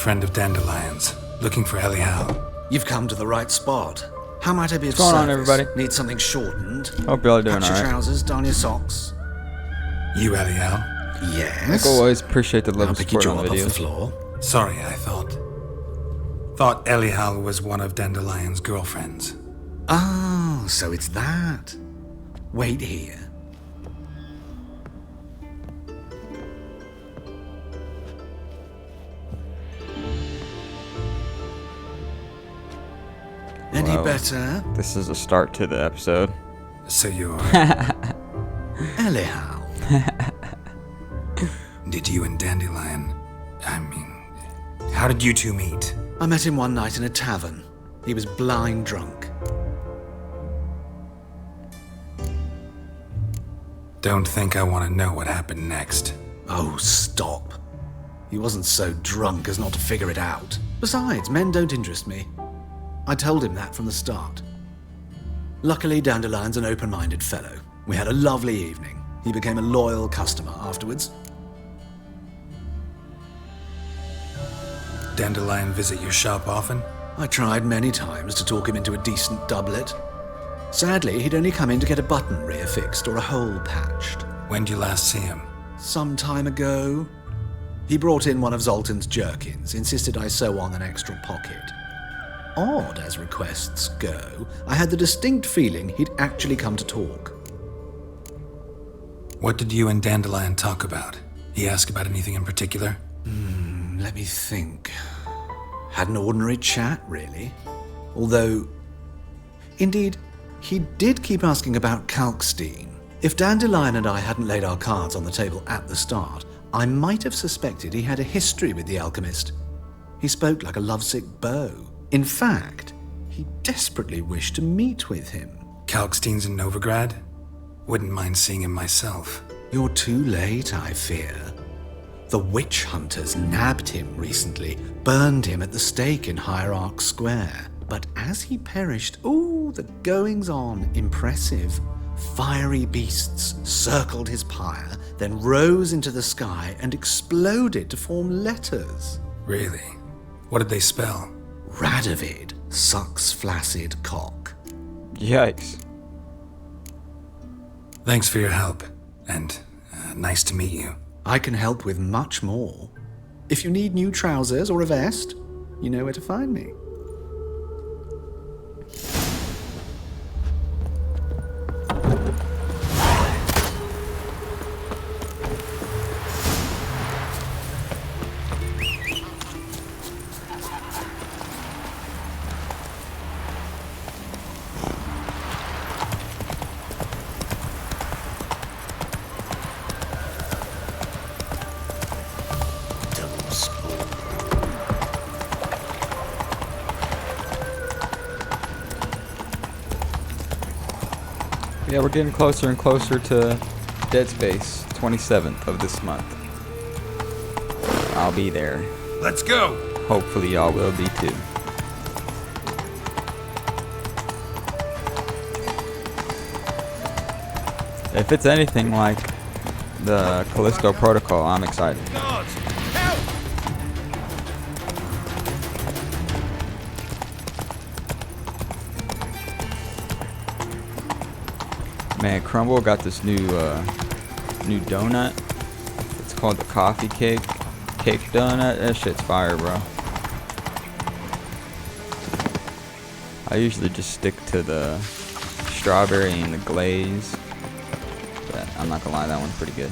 friend of Dandelion's, looking for Elial. You've come to the right spot. How might I be of What's going on, service? everybody? Need something shortened? Hope you're all doing Patch your alright. trousers, darn your socks. You, Elial? Yes. Like always, appreciate the love I'll and pick your support jaw on the up off the videos. floor. Sorry, I thought Elial was one of Dandelion's girlfriends. Oh, so it's that. Wait here. Any Well, better? This is a start to the episode. So you're... Elial. Did you and Dandelion... how did you two meet? I met him one night in a tavern. He was blind drunk. Don't think I want to know what happened next. Oh, stop. He wasn't so drunk as not to figure it out. Besides, men don't interest me. I told him that from the start. Luckily, Dandelion's an open-minded fellow. We had a lovely evening. He became a loyal customer afterwards. Dandelion visit your shop often? I tried many times to talk him into a decent doublet. Sadly, he'd only come in to get a button reaffixed or a hole patched. When'd you last see him? Some time ago, he brought in one of Zoltan's jerkins, insisted I sew on an extra pocket. Odd as requests go, I had the distinct feeling he'd actually come to talk. What did you and Dandelion talk about? He ask about anything in particular? Let me think. Had an ordinary chat, really. Although, indeed, he did keep asking about Kalkstein. If Dandelion and I hadn't laid our cards on the table at the start, I might have suspected he had a history with the alchemist. He spoke like a lovesick beau. In fact, he desperately wished to meet with him. Kalkstein's in Novigrad? Wouldn't mind seeing him myself. You're too late, I fear. The witch hunters nabbed him recently, burned him at the stake in Hierarch Square. But as he perished, the goings-on, impressive. Fiery beasts circled his pyre, then rose into the sky and exploded to form letters. Really? What did they spell? Radovid sucks flaccid cock. Yikes. Thanks for your help, and nice to meet you. I can help with much more. If you need new trousers or a vest, you know where to find me. Yeah, we're getting closer and closer to Dead Space, 27th of this month. I'll be there. Let's go! Hopefully y'all will be too. If it's anything like the Callisto Protocol, I'm excited. God! Man, Crumble got this new donut. It's called the coffee cake donut. That shit's fire, bro. I usually just stick to the strawberry and the glaze, but I'm not gonna lie, that one's pretty good.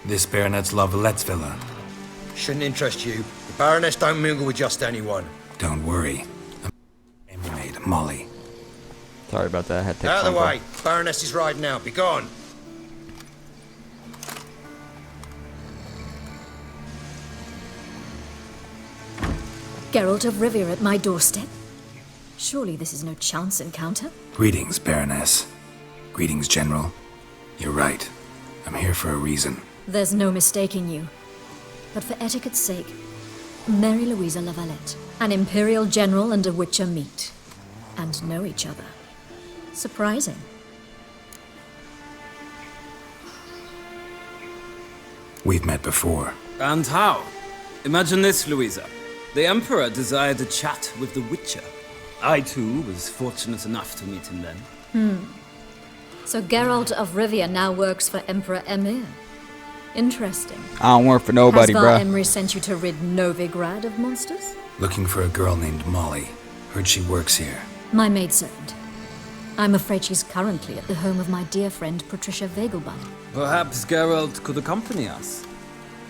This Baronet's La Vallette's villa. Shouldn't interest you. The Baroness don't mingle with just anyone. Don't worry. I'm maid, Molly. Sorry about that. I had to take Out of the phone way. Baroness is riding out. Be gone. Geralt of Rivia at my doorstep? Surely this is no chance encounter? Greetings, Baroness. Greetings, General. You're right. I'm here for a reason. There's no mistaking you. But for etiquette's sake, Mary Louisa Lavalette, an Imperial General and a Witcher meet, and know each other. Surprising. We've met before. And how? Imagine this, Louisa. The Emperor desired a chat with the Witcher. I, too, was fortunate enough to meet him then. So Geralt of Rivia now works for Emperor Emir. Interesting. I don't work for nobody, Has Var bruh. Emry sent you to rid Novigrad of monsters? Looking for a girl named Molly. Heard she works here. My maidservant. I'm afraid she's currently at the home of my dear friend Patricia Vegelbud. Perhaps Geralt could accompany us.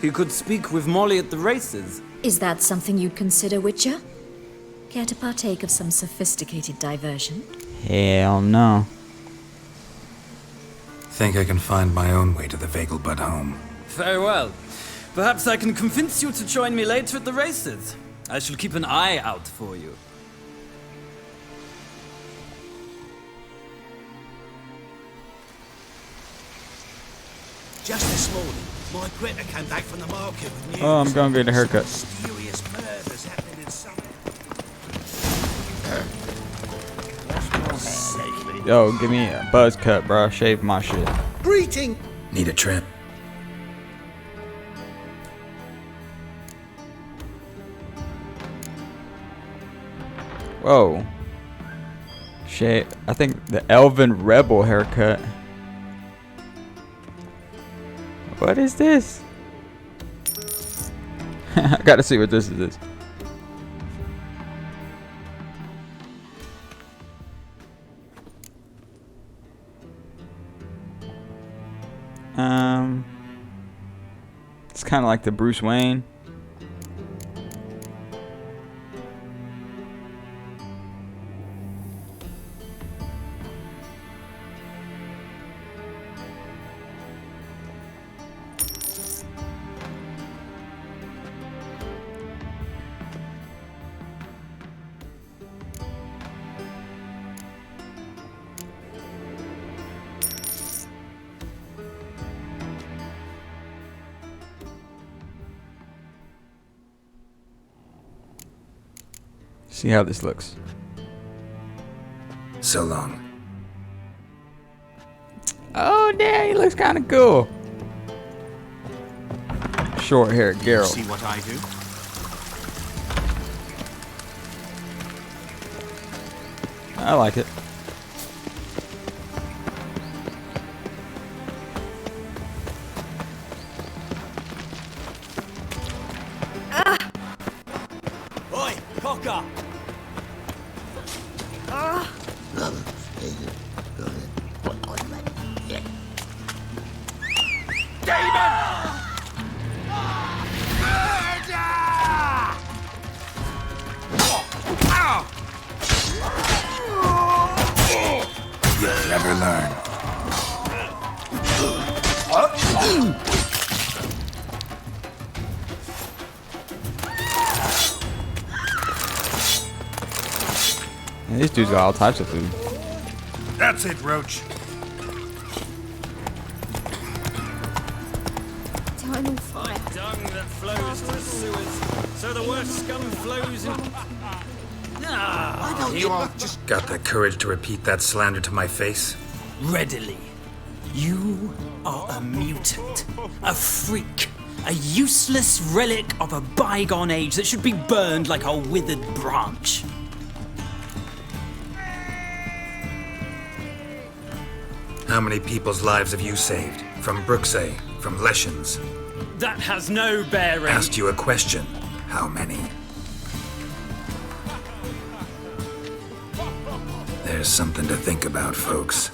He could speak with Molly at the races. Is that something you'd consider, Witcher? Care to partake of some sophisticated diversion? Hell no. Think I can find my own way to the Vegelbud home. Very well. Perhaps I can convince you to join me later at the races. I shall keep an eye out for you. Just this morning, my Greta came back from the market with news. Oh, I'm gonna get a haircut. Mysterious murders happening in summer. Yo, give me a buzz cut, bro. Shave my shit. Greeting! Need a trip? Whoa. Shave. I think the Elven Rebel haircut. What is this? I gotta see what this is. It's kind of like the Bruce Wayne. See how this looks. So long. Oh, damn, he looks kind of cool. Short hair, Geralt. See what I do? I like it. Oi, cocker! You'll never learn. Man, these dudes got all types of food. That's it, Roach. Eternal fire. Dung that flows to the sewers, so the worst scum flows in. You are just Got the courage to repeat that slander to my face? Readily. You are a mutant, a freak, a useless relic of a bygone age that should be burned like a withered branch. How many people's lives have you saved? From Bruxay, from Leshens? That has no bearing. Asked you a question. How many? There's something to think about, folks.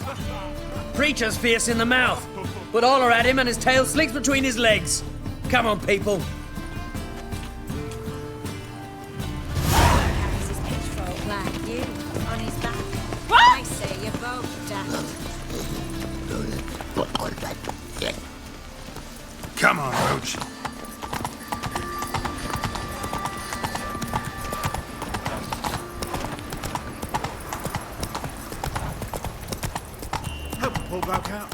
Preacher's fierce in the mouth, but holler at him and his tail slicks between his legs. Come on, people. Carries his pitchfork like you on his back. I say you're both dead. Come on, Roach. help pull back out.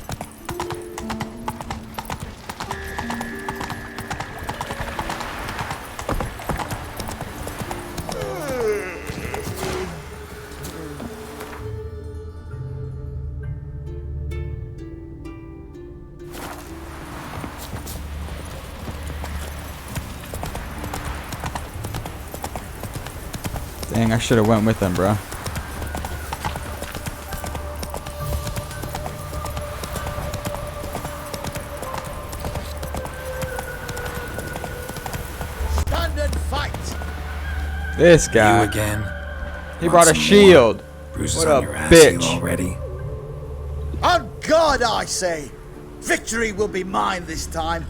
Dang, I should have went with them, bro. Stand and fight! This guy. You again? He Want brought a some shield. more? Bruises What on a your ass, you bitch. already? On guard, I say! Victory will be mine this time.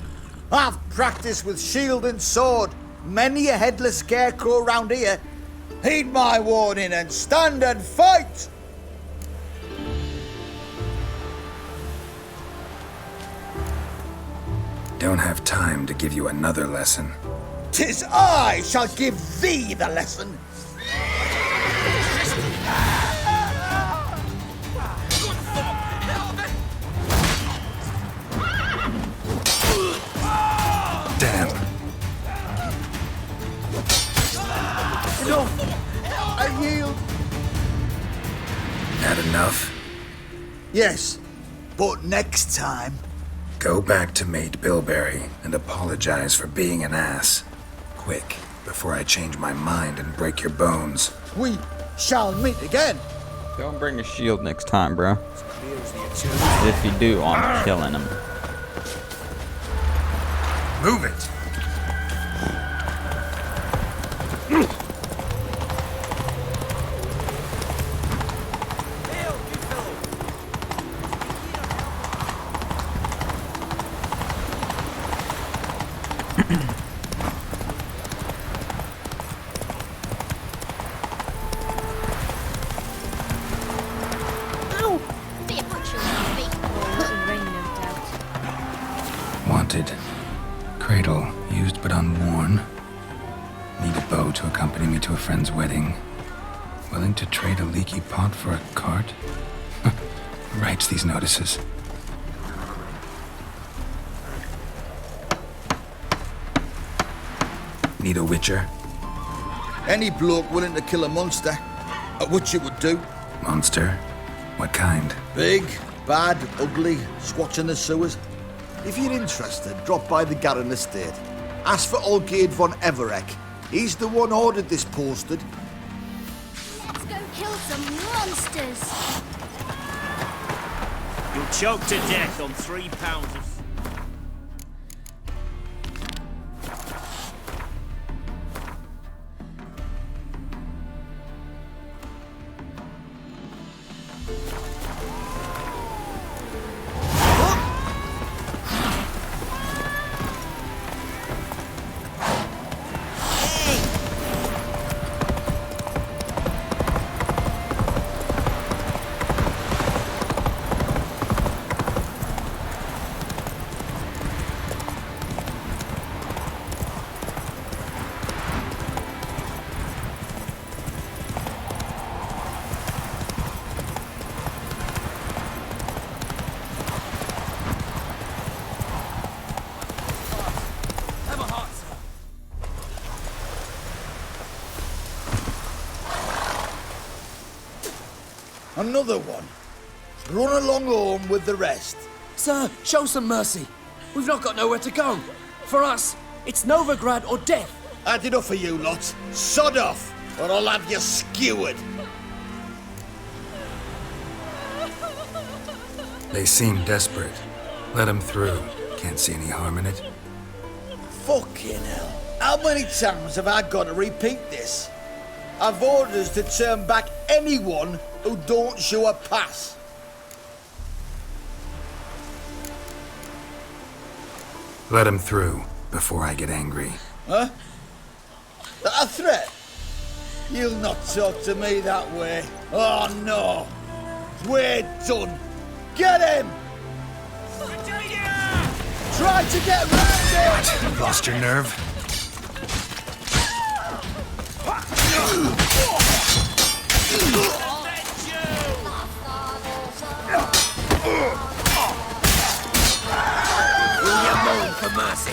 I've practiced with shield and sword. Many a headless scarecrow round here. Heed my warning and stand and fight! Don't have time to give you another lesson. 'Tis I shall give thee the lesson. Damn. Enough! I yield. Had enough? Yes, but next time. Go back to Mate Bilberry and apologize for being an ass. Quick, before I change my mind and break your bones. We shall meet again. Don't bring a shield next time, bro. If you do, I'm killing him. Move it! Wanted. Cradle, used but unworn. Need a bow to accompany me to a friend's wedding. Willing to trade a leaky pot for a cart? Who writes these notices? Need a witcher? Any bloke willing to kill a monster, which it would do. Monster? What kind? Big, bad, ugly, squatch in the sewers. If you're interested, drop by the Garren estate. Ask for Olgierd von Everek. He's the one ordered this posted. Let's go kill some monsters! You'll choke to death on 3 pounds of... Another one. Run along home with the rest. Sir, show some mercy. We've not got nowhere to go. For us, it's Novigrad or death. Had enough of you lot. Sod off, or I'll have you skewered. They seem desperate. Let them through. Can't see any harm in it. Fucking hell. How many times have I got to repeat this? I've orders to turn back anyone who don't show a pass. Let them through before I get angry. Huh? A threat? You'll not talk to me that way. Oh no. We're done. Get him! Try to get round him! Lost your nerve? Will you moan for mercy?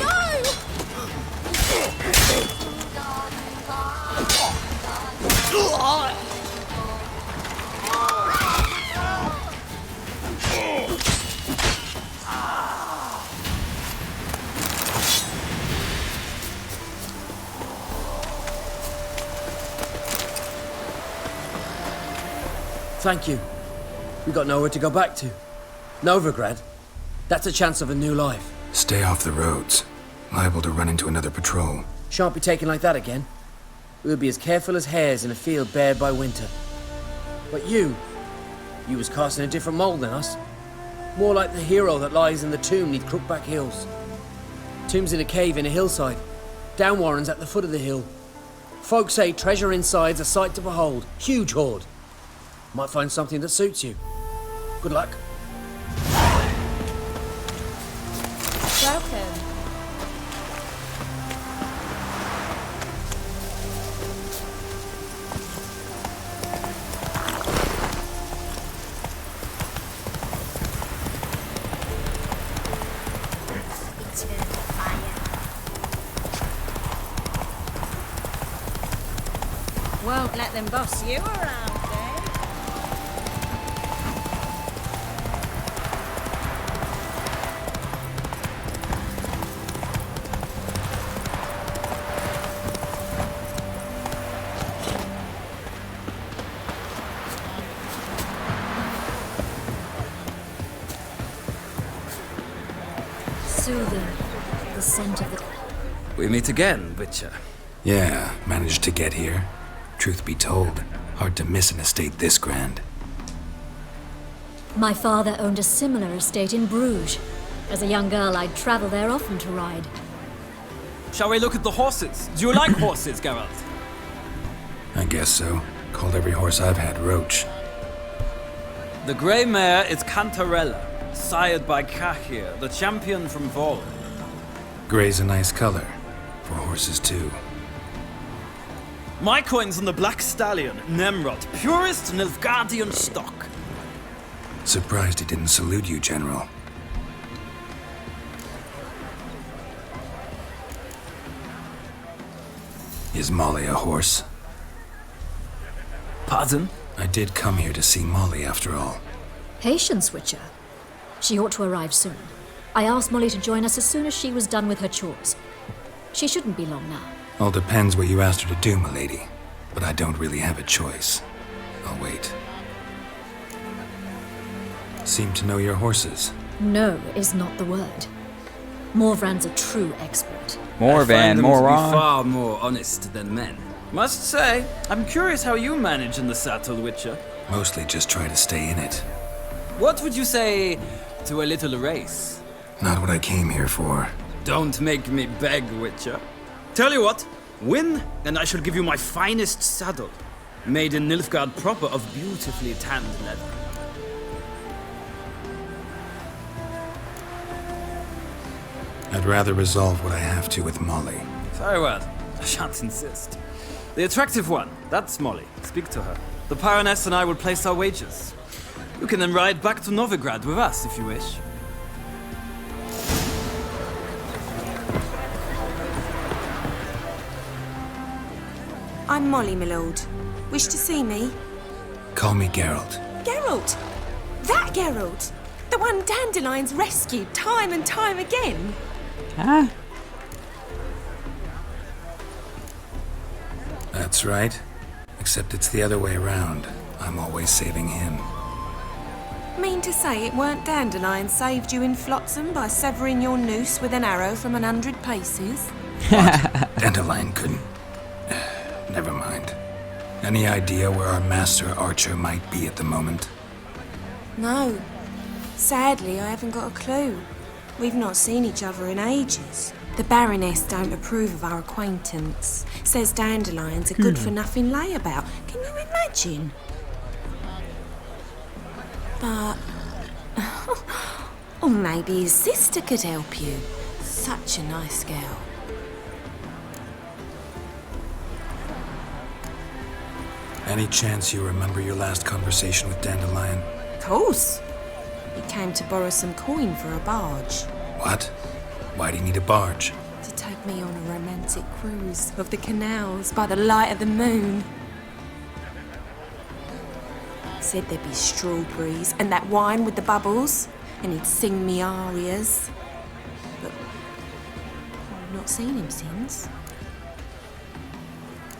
Thank you. We got nowhere to go back to. Novigrad. That's a chance of a new life. Stay off the roads. Liable to run into another patrol. Shan't be taken like that again. We'll be as careful as hares in a field bared by winter. But you was cast in a different mould than us. More like the hero that lies in the tomb neath Crookback Hills. Tomb's in a cave in a hillside. Downwarren's at the foot of the hill. Folk say treasure inside's a sight to behold. Huge hoard. Might find something that suits you. Good luck. Welcome. Won't let them boss you around, eh? Soothing. The scent of the... We meet again, Witcher. Yeah, managed to get here. Truth be told, hard to miss an estate this grand. My father owned a similar estate in Bruges. As a young girl, I'd travel there often to ride. Shall we look at the horses? Do you like horses, Geralt? I guess so. Called every horse I've had Roach. The grey mare is Cantarella, sired by Cahir, the champion from Vol. Grey's a nice color. For horses, too. My coin's on the Black Stallion, Nemrod, purest Nilfgaardian stock. Surprised he didn't salute you, General. Is Molly a horse? Pardon? I did come here to see Molly, after all. Patience, Witcher. She ought to arrive soon. I asked Molly to join us as soon as she was done with her chores. She shouldn't be long now. All depends what you asked her to do, milady. But I don't really have a choice. I'll wait. Seem to know your horses. No is not the word. Morvran's a true expert. Morvan, moron. Far more honest than men. Must say, I'm curious how you manage in the saddle, Witcher. Mostly just try to stay in it. What would you say to a little race? Not what I came here for. Don't make me beg, Witcher. Tell you what, win, and I shall give you my finest saddle. Made in Nilfgaard proper of beautifully tanned leather. I'd rather resolve what I have to with Molly. Very well, I shan't insist. The attractive one, that's Molly. Speak to her. The Baroness and I will place our wagers. You can then ride back to Novigrad with us if you wish. I'm Molly, my lord. Wish to see me? Call me Geralt. Geralt! That Geralt! The one Dandelion's rescued time and time again! Huh? That's right. Except it's the other way around. I'm always saving him. Mean to say it weren't Dandelion saved you in Flotsam by severing your noose with an arrow from 100 paces? Dandelion couldn't. Never mind. Any idea where our master archer might be at the moment? No. Sadly, I haven't got a clue. We've not seen each other in ages. The Baroness don't approve of our acquaintance. Says Dandelion's a good-for-nothing layabout. Can you imagine? But... or maybe his sister could help you. Such a nice girl. Any chance you remember your last conversation with Dandelion? Of course. He came to borrow some coin for a barge. What? Why do you need a barge? To take me on a romantic cruise of the canals by the light of the moon. Said there'd be strawberries and that wine with the bubbles, and he'd sing me arias. But I've not seen him since.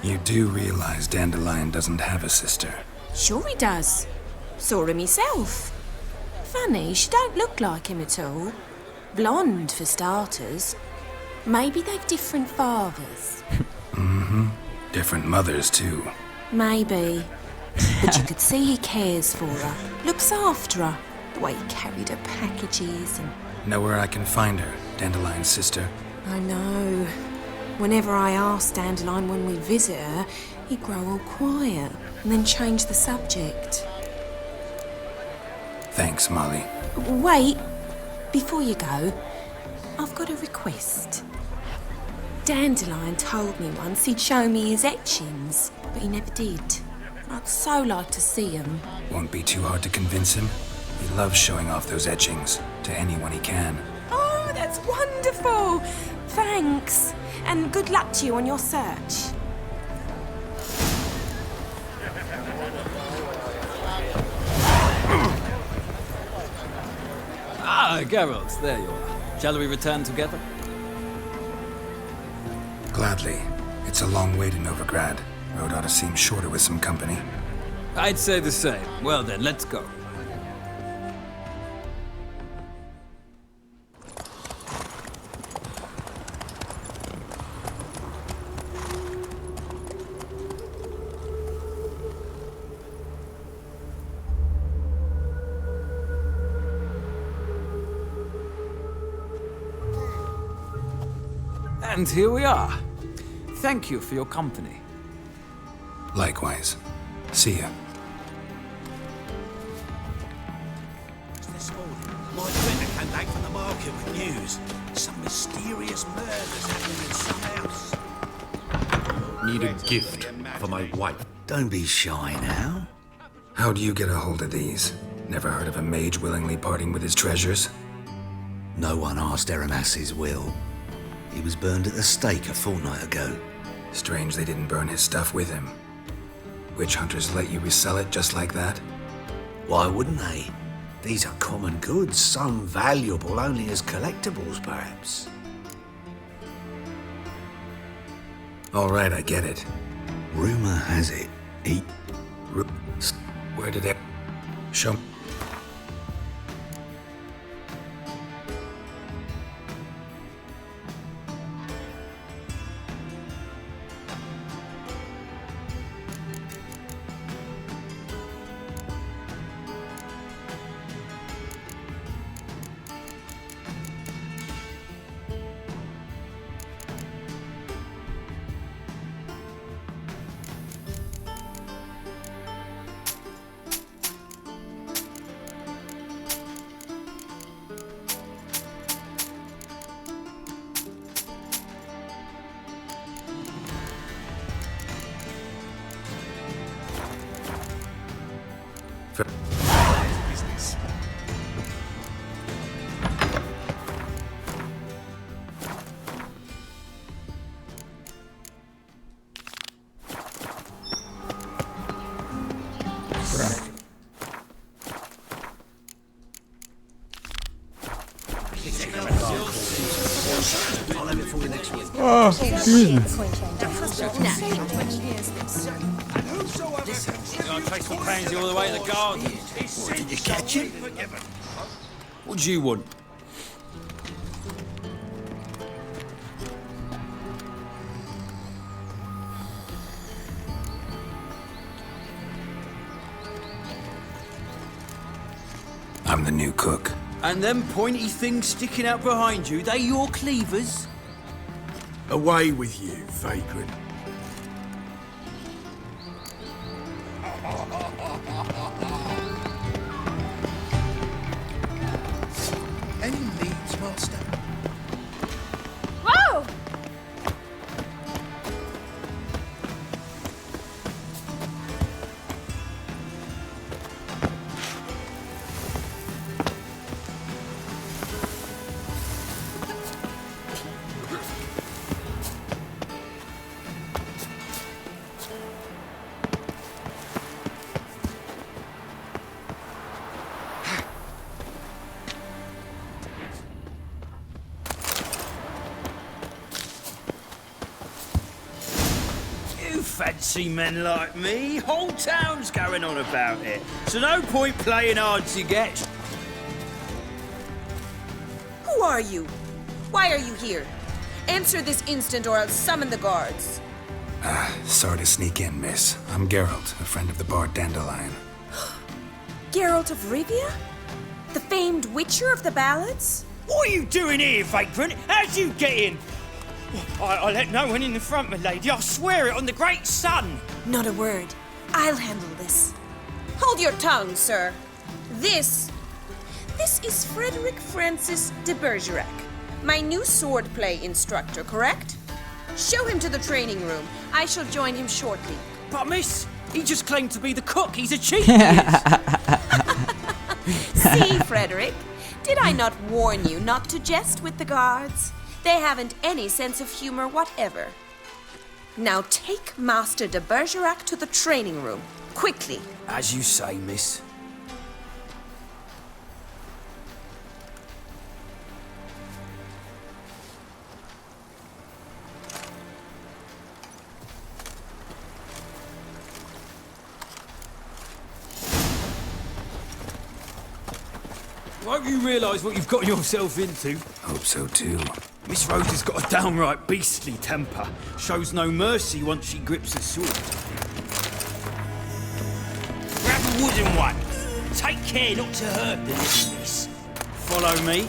You do realize Dandelion doesn't have a sister. Sure he does. Saw her myself. Funny, she don't look like him at all. Blonde, for starters. Maybe they've different fathers. Mm-hmm. Different mothers, too. Maybe. But you could see he cares for her. Looks after her. The way he carried her packages and... Know where I can find her, Dandelion's sister? I know. Whenever I asked Dandelion when we'd visit her, he'd grow all quiet and then change the subject. Thanks, Molly. Wait. Before you go, I've got a request. Dandelion told me once he'd show me his etchings, but he never did. I'd so like to see them. Won't be too hard to convince him. He loves showing off those etchings to anyone he can. Oh, that's wonderful! Thanks. And good luck to you on your search. Ah, Geralt, there you are. Shall we return together? Gladly. It's a long way to Novigrad. Road ought to seem shorter with some company. I'd say the same. Well then, let's go. And here we are. Thank you for your company. Likewise. See ya. This morning, my printer came back from the market with news. Some mysterious murders happening in some house. Need a gift for my wife. Don't be shy now. How'd you get a hold of these? Never heard of a mage willingly parting with his treasures? No one asked Eramas's will. He was burned at the stake a fortnight ago. Strange they didn't burn his stuff with him. Witch hunters let you resell it just like that? Why wouldn't they? These are common goods, some valuable only as collectibles, perhaps. All right, I get it. Rumor has it, Where did it... Show... Business. I'll have it for you next week. Oh, excuse me. I'll take some pansy all the way to the garden. Did you catch it? What do you want? I'm the new cook. And them pointy things sticking out behind you, they your cleavers? Away with you, vagrant. Any needs, master? Whoa! fancy men like me. Whole town's going on about it. So no point playing hard to get. Who are you? Why are you here? Answer this instant or I'll summon the guards. Sorry to sneak in, miss. I'm Geralt, a friend of the bard Dandelion. Geralt of Rivia? The famed witcher of the ballads? What are you doing here, vagrant? How'd you get in? I let no one in the front, my lady. I swear it on the great sun. Not a word. I'll handle this. Hold your tongue, sir. This is Frederick Francis de Bergerac, my new swordplay instructor, correct? Show him to the training room. I shall join him shortly. But miss, he just claimed to be the cook. He's a cheat. See, Frederick, did I not warn you not to jest with the guards? They haven't any sense of humor whatever. Now take Master de Bergerac to the training room, quickly. As you say, miss. Won't you realise what you've got yourself into? Hope so too. Miss Rose has got a downright beastly temper. Shows no mercy once she grips a sword. Grab a wooden one. Take care not to hurt the little miss. Follow me.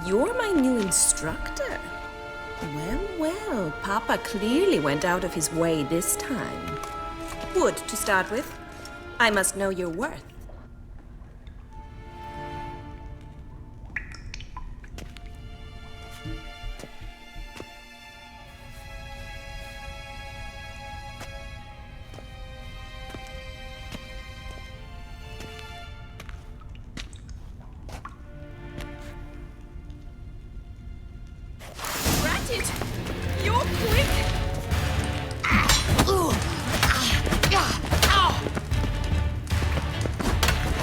You're my new instructor? Well, Papa clearly went out of his way this time. Wood, to start with. I must know your worth. You're quick!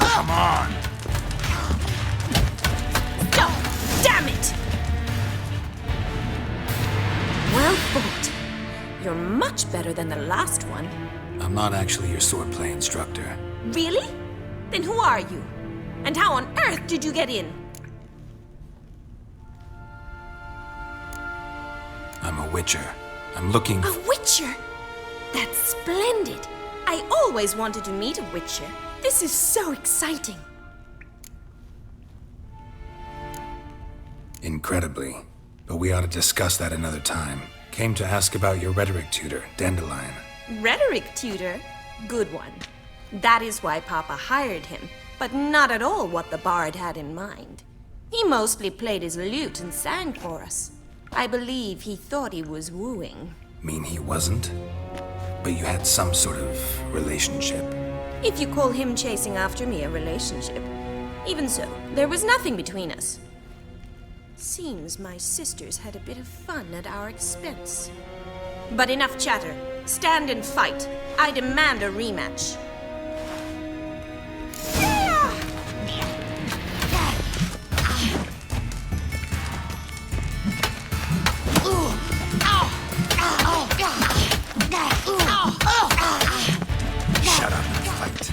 Come on! Oh, damn it! Well fought. You're much better than the last one. I'm not actually your swordplay instructor. Really? Then who are you? And how on earth did you get in? I'm a witcher. I'm looking A witcher? That's splendid. I always wanted to meet a witcher. This is so exciting. Incredibly. But we ought to discuss that another time. Came to ask about your rhetoric tutor, Dandelion. Rhetoric tutor? Good one. That is why Papa hired him, but not at all what the bard had in mind. He mostly played his lute and sang for us. I believe he thought he was wooing. Mean he wasn't? But you had some sort of relationship. If you call him chasing after me a relationship. Even so, there was nothing between us. Seems my sisters had a bit of fun at our expense. But enough chatter. Stand and fight. I demand a rematch. Shut up and fight.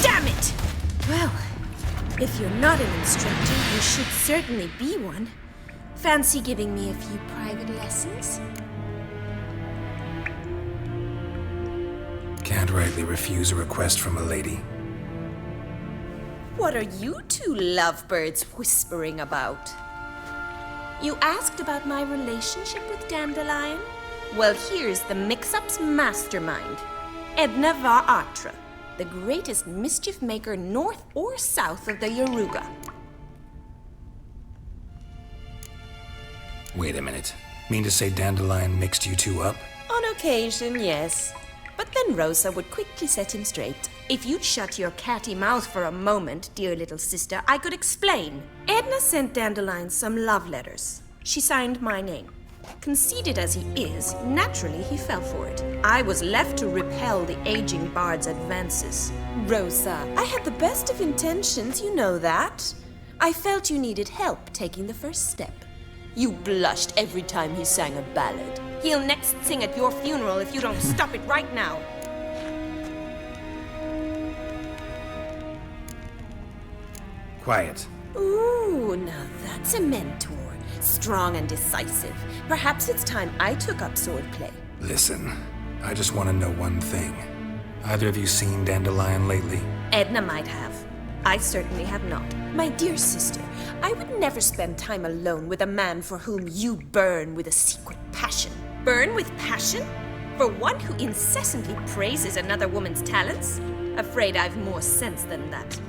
Damn it! Well, if you're not an instructor, you should certainly be one. Fancy giving me a few private lessons? Can't rightly refuse a request from a lady. What are you two lovebirds whispering about? You asked about my relationship with Dandelion? Well, here's the mix-up's mastermind. Edna var Atra, the greatest mischief maker north or south of the Yaruga. Wait a minute. Mean to say Dandelion mixed you two up? On occasion, yes. but then Rosa would quickly set him straight. If you'd shut your catty mouth for a moment, dear little sister, I could explain. Edna sent Dandelion some love letters. She signed my name. Conceited as he is, naturally he fell for it. I was left to repel the aging bard's advances. Rosa, I had the best of intentions, you know that. I felt you needed help taking the first step. You blushed every time he sang a ballad. He'll next sing at your funeral if you don't stop it right now. Quiet. Ooh, now that's a mentor. Strong and decisive. Perhaps it's time I took up swordplay. Listen, I just want to know one thing. Either of you seen Dandelion lately? Edna might have. I certainly have not. My dear sister, I would never spend time alone with a man for whom you burn with a secret passion. Burn with passion? For one who incessantly praises another woman's talents? Afraid I've more sense than that.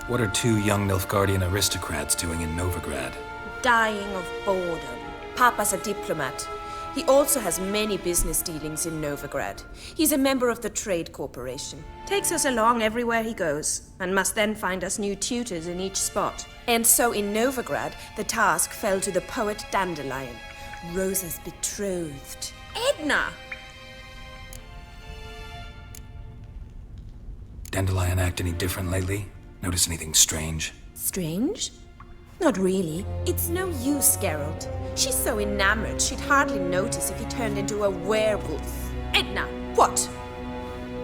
What are two young Nilfgaardian aristocrats doing in Novigrad? Dying of boredom. Papa's a diplomat. He also has many business dealings in Novigrad. He's a member of the Trade Corporation. Takes us along everywhere he goes, and must then find us new tutors in each spot. And so in Novigrad, the task fell to the poet Dandelion, Rosa's betrothed. Edna! Dandelion act any different lately? Notice anything strange? Strange? Not really. It's no use, Geralt. She's so enamored she'd hardly notice if he turned into a werewolf. Edna! What?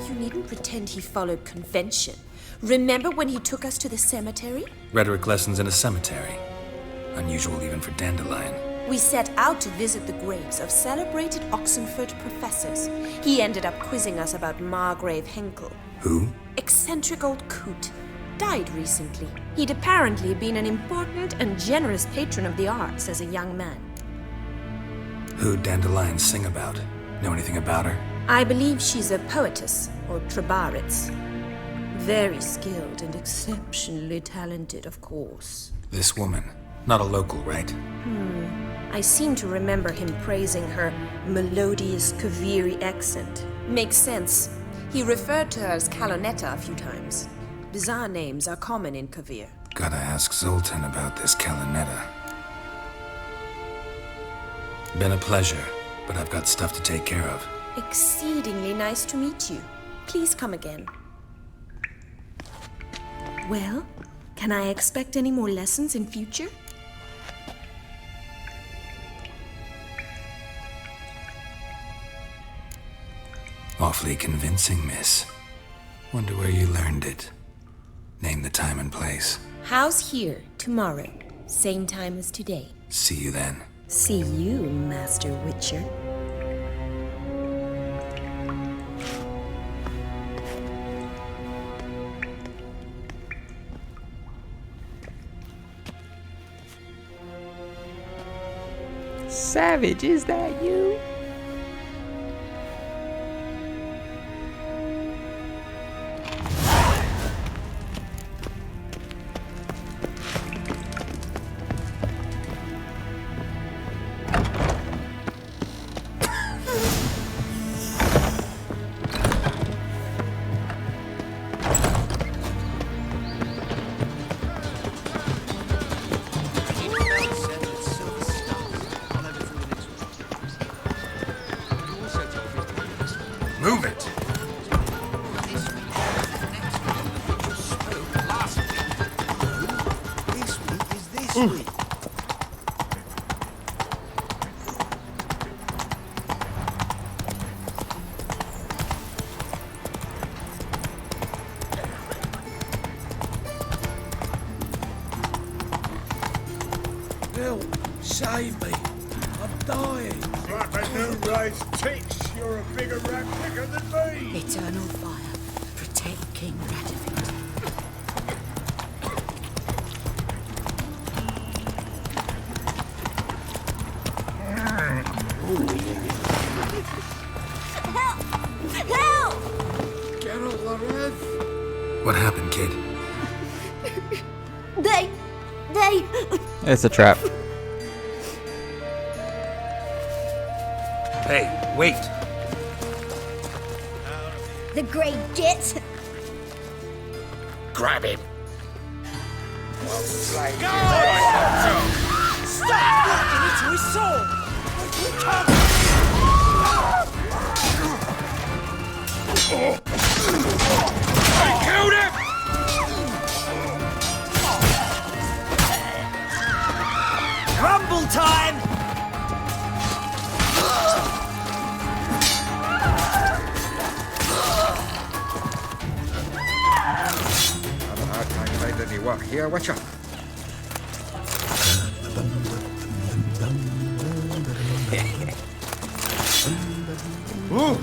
You needn't pretend he followed convention. Remember when he took us to the cemetery? Rhetoric lessons in a cemetery. Unusual even for Dandelion. We set out to visit the graves of celebrated Oxenford professors. He ended up quizzing us about Margrave Henkel. Who? Eccentric old coot. Died recently. He'd apparently been an important and generous patron of the arts as a young man. Who'd Dandelion sing about? Know anything about her? I believe she's a poetess, or trebarits. Very skilled and exceptionally talented, of course. This woman. Not a local, right? I seem to remember him praising her melodious Kaviri accent. Makes sense. He referred to her as Calonetta a few times. Bizarre names are common in Kavir. Gotta ask Zoltan about this Calonetta. Been a pleasure, but I've got stuff to take care of. Exceedingly nice to meet you. Please come again. Well, can I expect any more lessons in future? Awfully convincing, miss. Wonder where you learned it. Name the time and place. House here, tomorrow. Same time as today. See you then. See you, Master Witcher. Savage, is that you? Move it! This week is this week. Help! Save me! I'm dying! Like a new race ticks, you're a bigger rat picker than me. Eternal fire. Protect King Radivit. Help! Geralt the Red! What happened, kid? They... It's a trap. Hey, wait. The great git. Grab him. Stop walking into his soul! I killed him! Rumble time! Have a hard time finding any work here, Witcher. Ooh.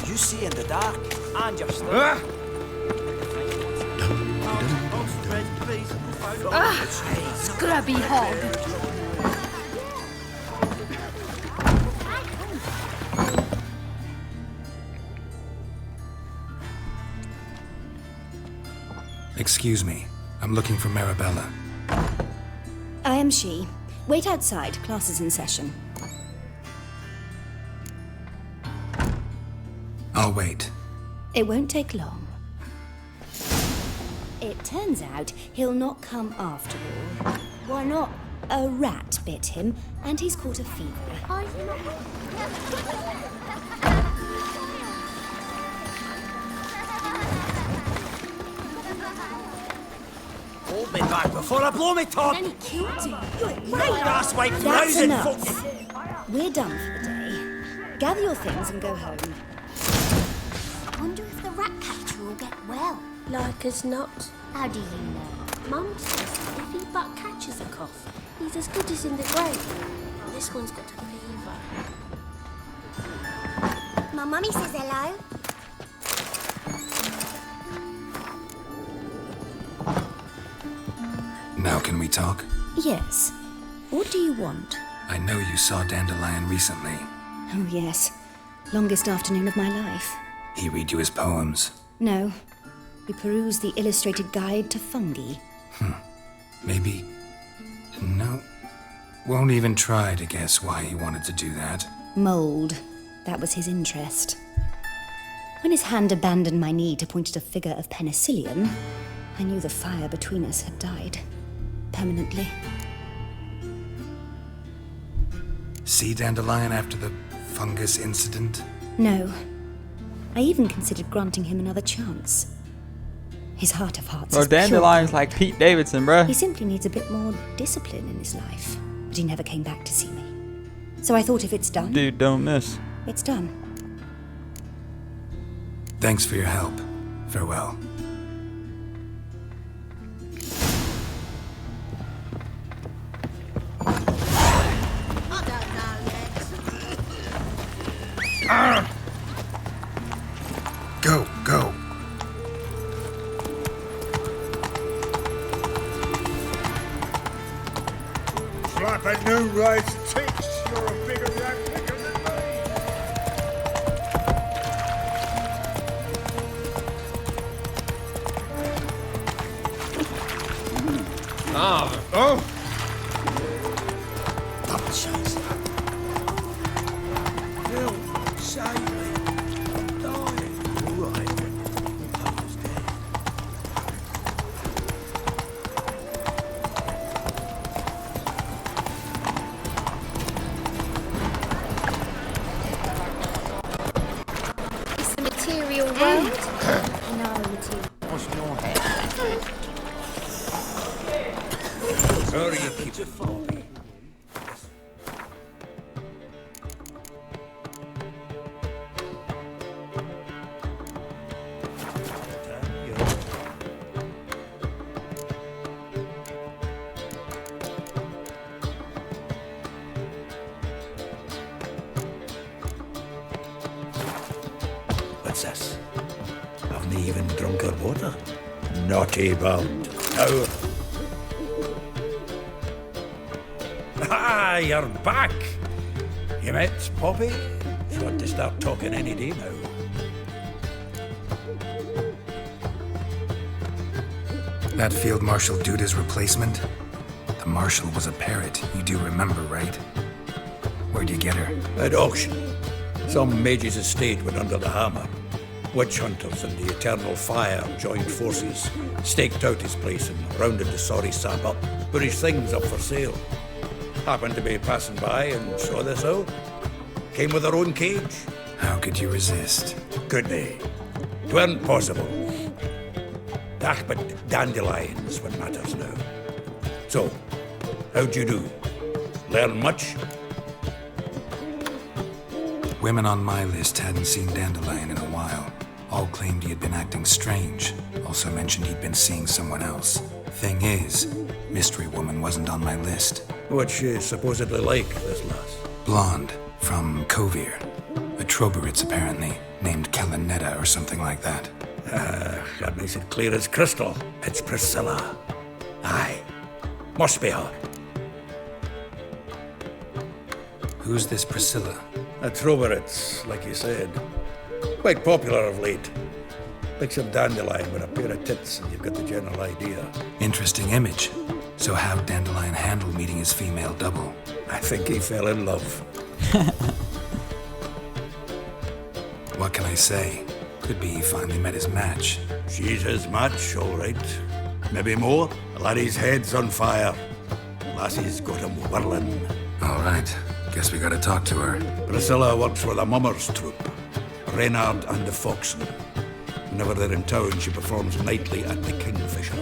You see in the dark, and you're still. Scrubby hog. Excuse me. I'm looking for Marabella. I am she. Wait outside. Class is in session. I'll wait. It won't take long. It turns out he'll not come after all. Why not? A rat bit him, and he's caught a fever. Hold me back before I blow me top! And he killed him. That's my That's frozen enough. We're done for the day. Gather your things and go home. I wonder if the rat catcher will get well. Like as not. How do you know? Mum says if he but catches a cough, he's as good as in the grave. This one's got a fever. My mummy says hello. Now can we talk? Yes. What do you want? I know you saw Dandelion recently. Oh, yes. Longest afternoon of my life. He read you his poems. No. We perused the illustrated guide to fungi. Maybe... No. Won't even try to guess why he wanted to do that. Mold. That was his interest. When his hand abandoned my knee to point at a figure of penicillium, I knew the fire between us had died. Permanently. See Dandelion after the fungus incident? No. I even considered granting him another chance. His heart of hearts Bro, is pure Dandelion's gold. like Pete Davidson, bruh. He simply needs a bit more discipline in his life. But he never came back to see me. So I thought if it's done... Dude, don't miss. It's done. Thanks for your help. Farewell. Go, go. Flapping new rice ticks. You're a bigger rat picker than me. Oh! Phil, save me. I'm dying. All right. Papa's dead. It's the material world. No material. What's in your head? Where are you keep your phone? What's this? Haven't even drunk her water. Naughty bound. Now. Ah, you're back. You met Poppy? She want to start talking any day now. That Field Marshal Duda's replacement? The Marshal was a parrot, you do remember, right? Where'd you get her? At auction. Some mage's estate went under the hammer. Witch hunters and the Eternal Fire joined forces, staked out his place and rounded the sorry sap up, put his things up for sale. Happened to be passing by and saw this out. Came with her own cage. How could you resist? Couldn't he? 'Tweren't possible. But dandelions what matters now. So, how'd you do? Learn much? Women on my list hadn't seen Dandelion in a while. All claimed he had been acting strange. Also mentioned he'd been seeing someone else. Thing is, Mystery Woman wasn't on my list. What's she supposedly like, this lass? Blonde, from Kovir. A Troberitz, apparently, named Kellanetta or something like that. That makes it clear as crystal. It's Priscilla. Aye. Must be her. Who's this Priscilla? A Troberitz, like you said. Quite popular of late. Picture Dandelion with a pair of tits and you've got the general idea. Interesting image. So how'd Dandelion handle meeting his female double? I think he fell in love. What can I say? Could be he finally met his match. She's his match, all right. Maybe more. The laddie's head's on fire. Lassie's got him whirling. All right. Guess we gotta talk to her. Priscilla works for the Mummers troupe. Reynard and the Foxen. Whenever they're in town, she performs nightly at the Kingfisher.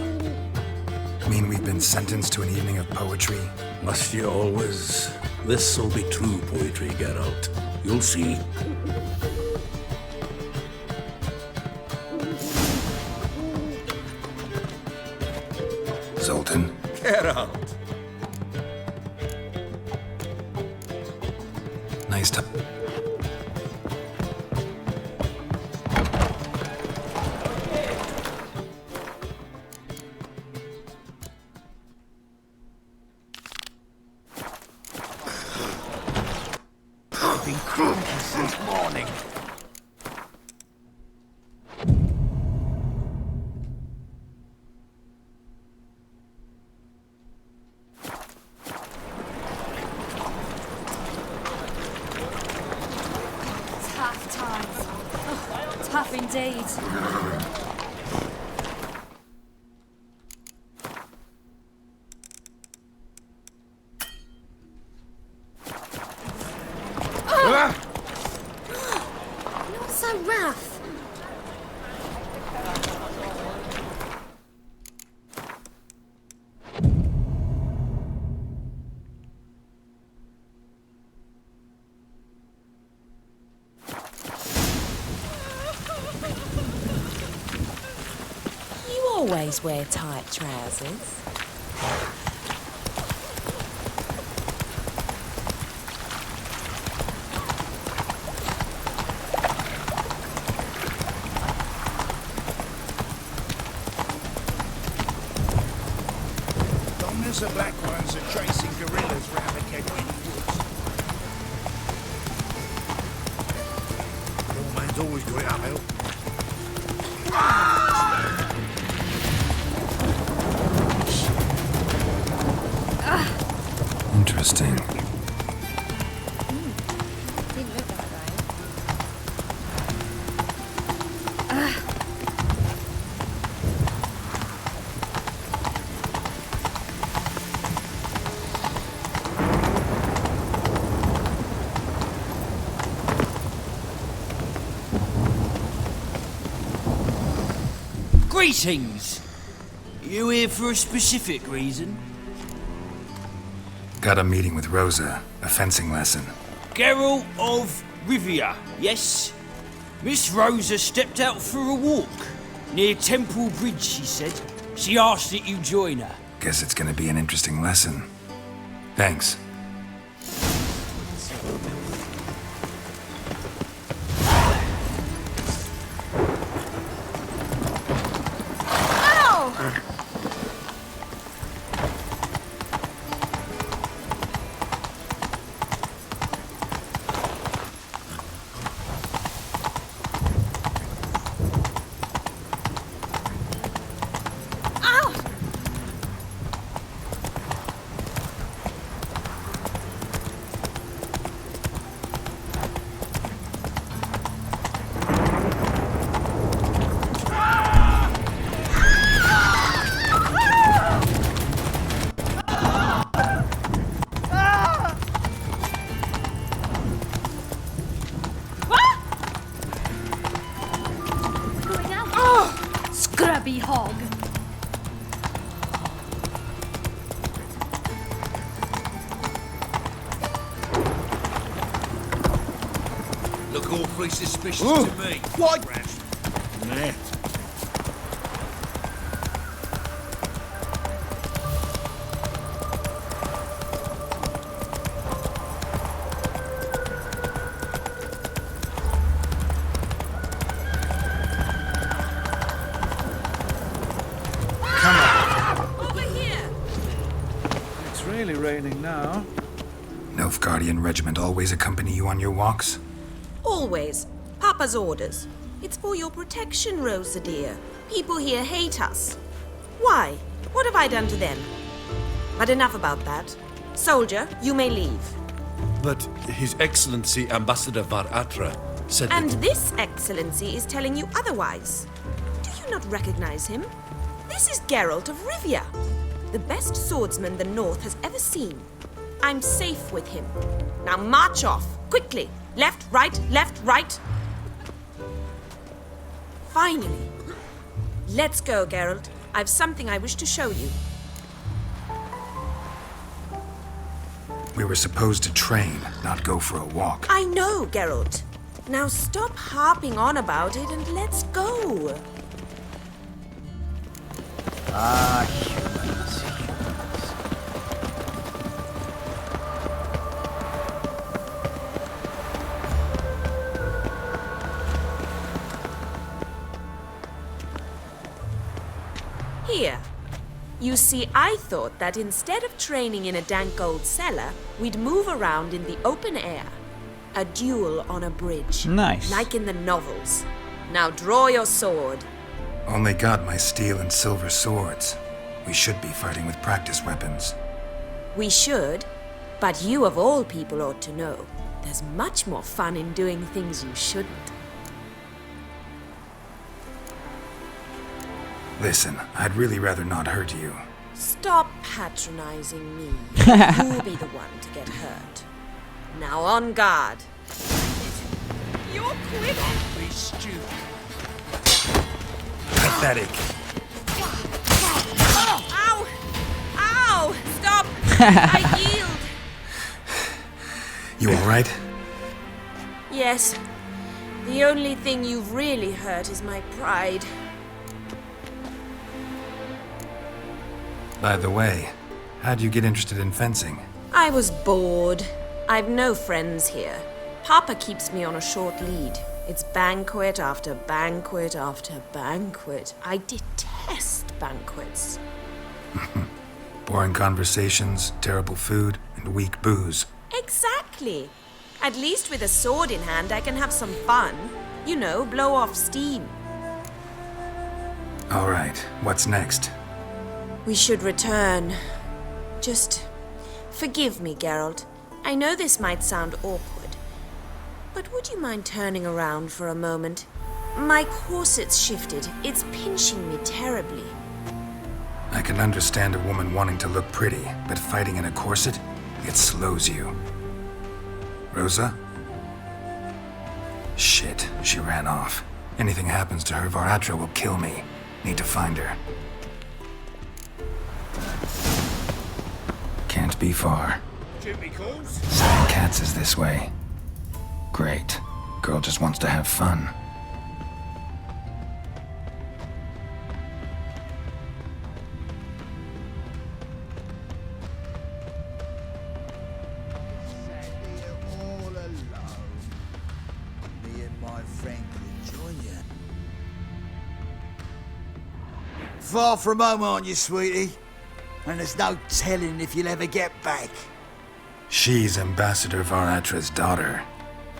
Mean we've been sentenced to an evening of poetry? Must you always? This'll be true poetry, Geralt. You'll see. Zoltan? Geralt! Nice to... I've been cranky since morning. Tough times. Oh, tough indeed. Not so rough. You always wear tight trousers. Don't miss the black ones are chasing gorillas round the Kedwin woods. Old man's always got it uphill. Interesting. Didn't look that way. Greetings! You here for a specific reason? Got a meeting with Rosa. A fencing lesson. Geralt of Rivia, yes? Miss Rosa stepped out for a walk. Near Temple Bridge, she said. She asked that you join her. Guess it's gonna be an interesting lesson. Thanks. Ow! hog. Look awfully suspicious to me. What? Nah. It's really raining now. Nilfgaardian regiment always accompany you on your walks? Always. Papa's orders. It's for your protection, Rosa dear. People here hate us. Why? What have I done to them? But enough about that. Soldier, you may leave. But His Excellency Ambassador Var Atra said And that... this excellency is telling you otherwise. Do you not recognize him? This is Geralt of Rivia, the best swordsman the North has ever seen. I'm safe with him. Now march off, quickly. Left, right, left, right. Finally. Let's go, Geralt. I've something I wish to show you. We were supposed to train, not go for a walk. I know, Geralt. Now stop harping on about it and let's go. Ah, humans. Here. You see, I thought that instead of training in a dank old cellar, we'd move around in the open air. A duel on a bridge. Nice. Like in the novels. Now draw your sword. Only got my steel and silver swords. We should be fighting with practice weapons. We should, but you of all people ought to know. There's much more fun in doing things you shouldn't. Listen, I'd really rather not hurt you. Stop patronizing me. You'll be the one to get hurt. Now on guard. You're quick. Be stupid. Pathetic. Ow! Ow! Stop! I yield. You alright? Yes. The only thing you've really hurt is my pride. By the way, how'd you get interested in fencing? I was bored. I've no friends here. Papa keeps me on a short lead. It's banquet after banquet after banquet. I detest banquets. Boring conversations, terrible food, and weak booze. Exactly. At least with a sword in hand, I can have some fun. You know, blow off steam. Alright, what's next? We should return. Just forgive me, Geralt. I know this might sound awkward, but would you mind turning around for a moment? My corset's shifted. It's pinching me terribly. I can understand a woman wanting to look pretty, but fighting in a corset, it slows you. Rosa? Shit, she ran off. Anything happens to her, Var Atra will kill me. Need to find her. Can't be far. Jimmy calls. Katz is this way. Great. Girl just wants to have fun. All alone. Me and my friend could join you. Far from home, aren't you, sweetie? And there's no telling if you'll ever get back. She's Ambassador Var Atra's daughter.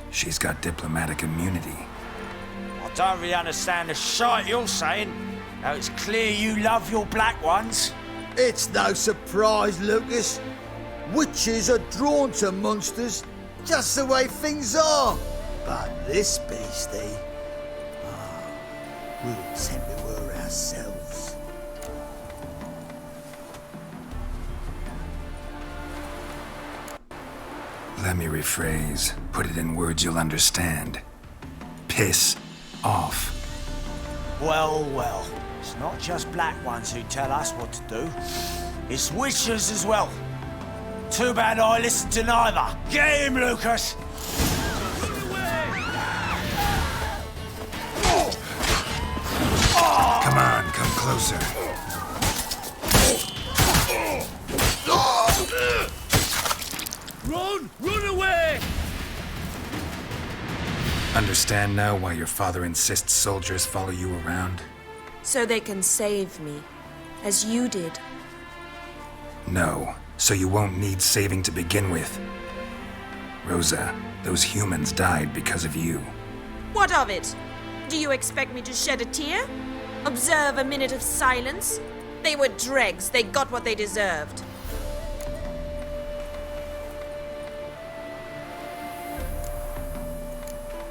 She's got diplomatic immunity. I don't really understand the shite you're saying. Now it's clear you love your black ones. It's no surprise, Lucas. Witches are drawn to monsters, just the way things are. But this beastie, we'll tend to her ourselves. Let me rephrase. Put it in words you'll understand. Piss off. Well, well. It's not just black ones who tell us what to do. It's witchers as well. Too bad I listened to neither. Get him, Lucas! Come on, come closer. Run! Run away! Understand now why your father insists soldiers follow you around? So they can save me, as you did. No, so you won't need saving to begin with. Rosa, those humans died because of you. What of it? Do you expect me to shed a tear? Observe a minute of silence? They were dregs. They got what they deserved.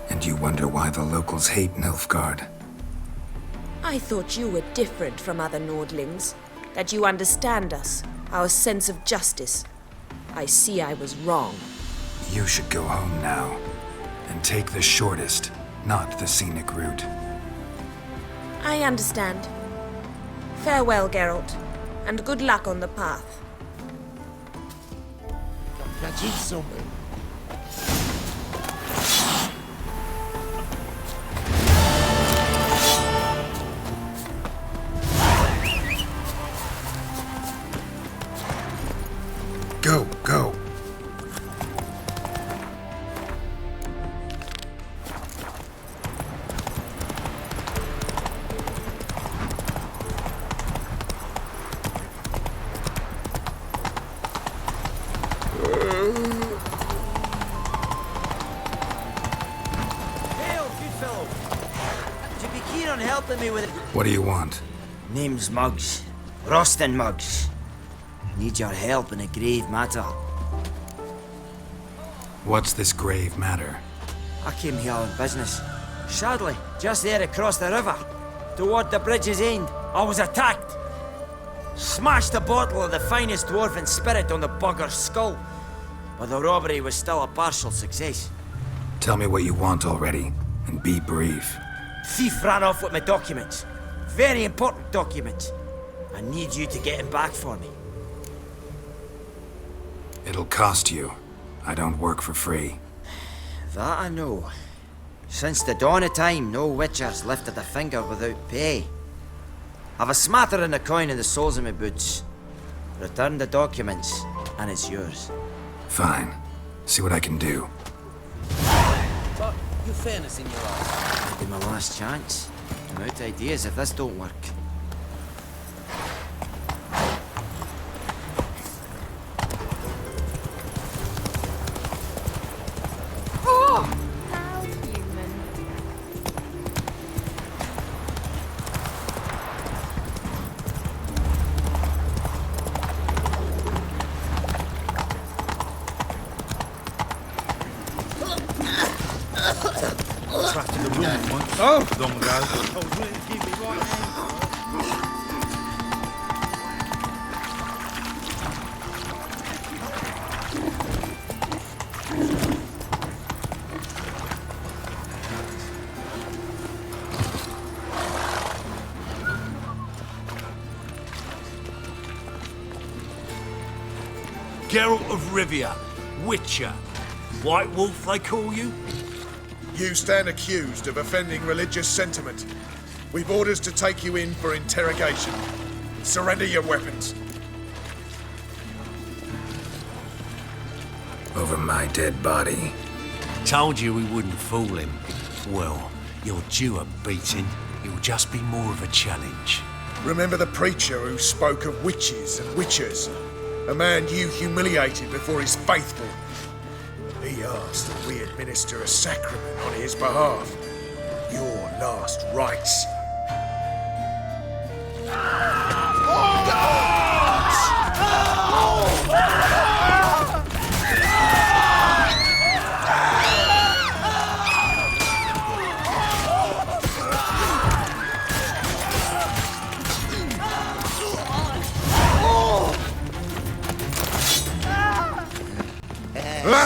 And you wonder why the locals hate Nilfgaard. I thought you were different from other Nordlings. That you understand us, our sense of justice. I see I was wrong. You should go home now. And take the shortest, not the scenic route. I understand. Farewell, Geralt. And good luck on the path. Go, go. Me with it. What do you want? Name's Muggs. Rostin Muggs. Need your help in a grave matter. What's this grave matter? I came here on business. Sadly, just there across the river, toward the bridge's end, I was attacked. Smashed a bottle of the finest dwarven spirit on the bugger's skull. But the robbery was still a partial success. Tell me what you want already, and be brief. Thief ran off with my documents. Very important documents. I need you to get him back for me. It'll cost you. I don't work for free. That I know. Since the dawn of time, no witcher's lifted a finger without pay. I've a smattering of coin in the soles of my boots. Return the documents, and it's yours. Fine. See what I can do. But you fairness in your eyes. Be my last chance. I'm out of ideas if this don't work. Oh! How human. Trapped in the room once. Oh! Long ago. Geralt of Rivia, Witcher. White Wolf, they call you? You stand accused of offending religious sentiment. We've orders to take you in for interrogation. Surrender your weapons. Over my dead body. Told you we wouldn't fool him. Well, you're due a beating. It'll just be more of a challenge. Remember the preacher who spoke of witches and witchers? A man you humiliated before his faithful. He asked that we administer a sacrament on his behalf. Your last rites.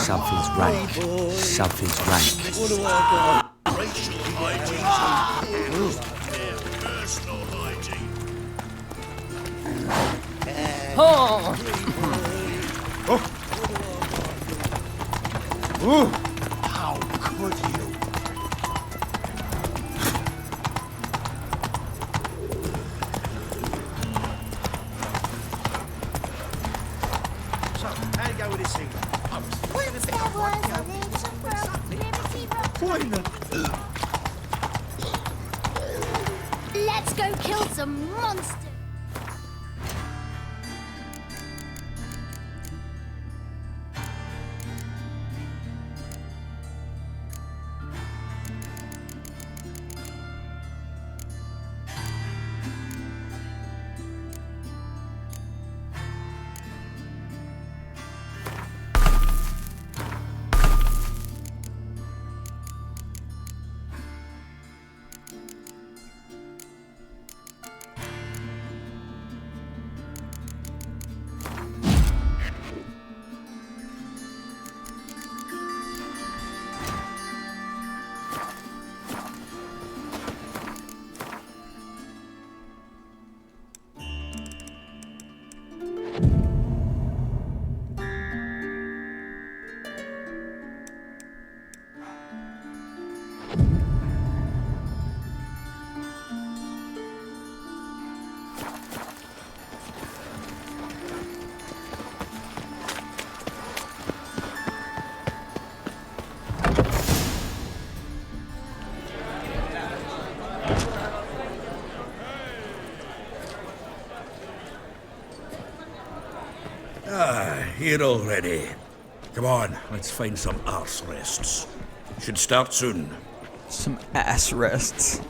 Something's rank. Something's rank. What do I got? Oh! Ooh. How could you? So, how you go with this thing? Let's go kill some monsters. Here already. Come on, let's find some arse rests. Should start soon. Some ass rests.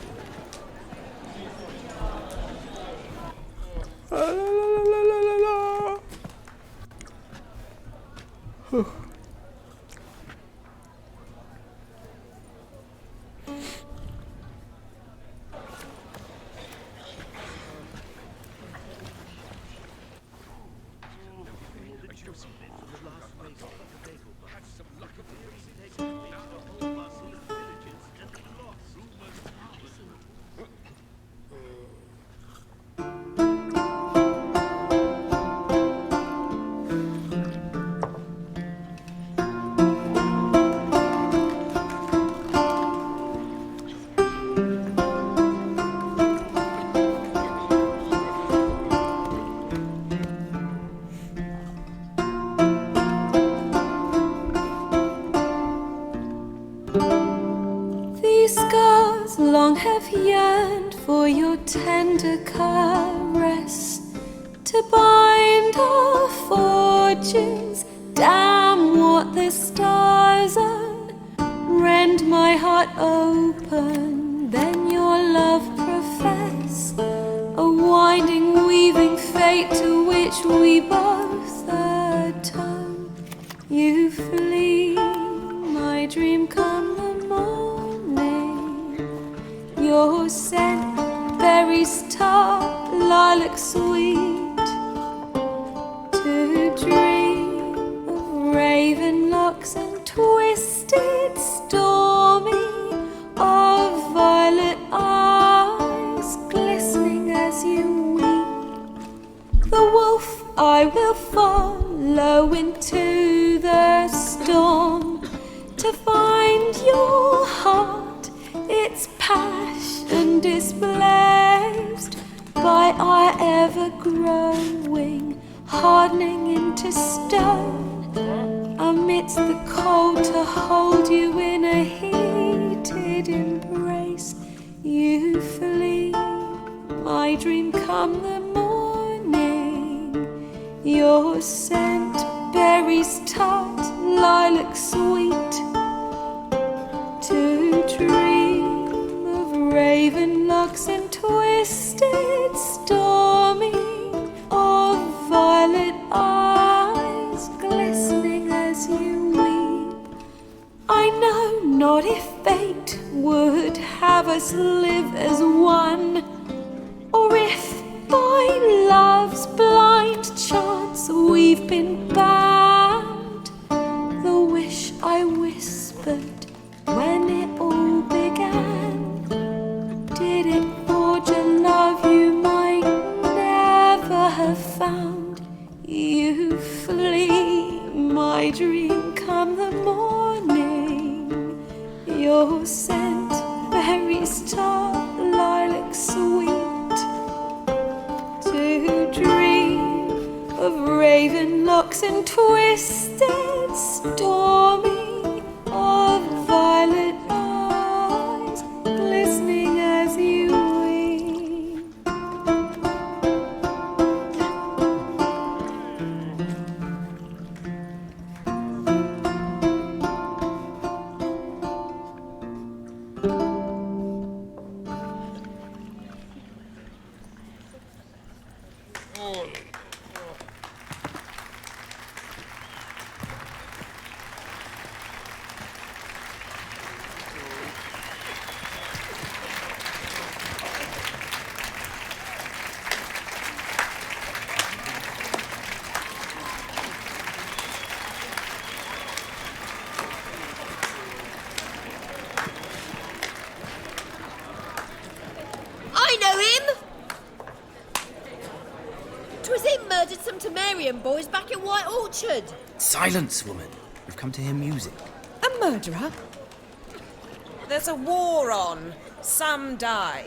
long have yearned for your tender caress, to bind our fortunes. Damn what the stars are, rend my heart open, then your love profess, a winding weaving fate to which we both atone. You flee, my dream come the morning, your scent, berries tart, lilac sweet, to dream of raven locks and twisted stormy, of violet eyes glistening as you weep. The wolf I will follow into the storm, to find your heart, its passion displaced by our ever-growing, hardening into stone. Amidst the cold, to hold you in a heated embrace, you flee, my dream come the morning, your scent, berries tart, lilac sweet, to dream of raven locks and twisted stormy, of violet eyes glistening as you weep. I know not if fate would have us live as one, or if by love's blind chance we've been bound. The wish I whispered when it all began, did it forge a love you might never have found? to dream of raven locks and twisted stormy, of violet eyes glistening as you weep. I know him! 'Twas him murdered some Temerian boys back in White Orchard. Silence, woman. We've come to hear music. A murderer? There's a war on. Some die.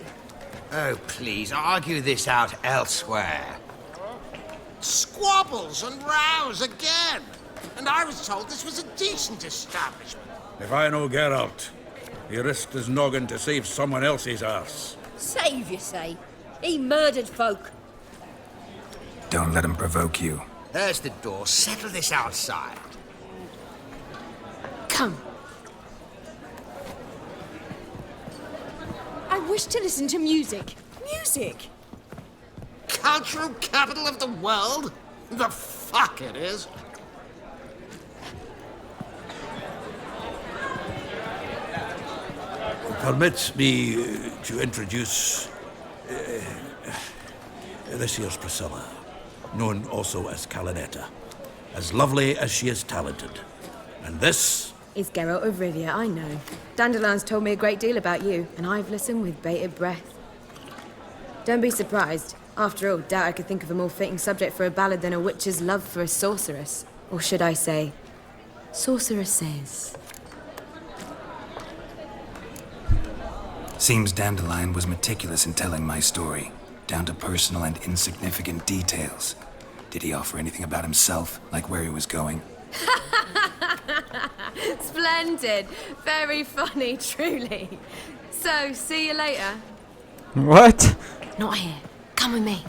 Oh, please, argue this out elsewhere. Squabbles and rows again. And I was told this was a decent establishment. If I know Geralt, he risked his noggin to save someone else's arse. Save, you say? He murdered folk. Don't let him provoke you. There's the door. Settle this outside. Come. I wish to listen to music. Music? Cultural capital of the world? The fuck it is. Permit me to introduce this here's Priscilla, known also as Calinetta. As lovely as she is talented. And this is Geralt of Rivia, I know. Dandelion's told me a great deal about you, and I've listened with bated breath. Don't be surprised. After all, doubt I could think of a more fitting subject for a ballad than a witch's love for a sorceress. Or should I say, sorceresses. Seems Dandelion was meticulous in telling my story, down to personal and insignificant details. Did he offer anything about himself, like where he was going? Splendid. Very funny, truly. So, see you later. What? Not here. Come with me.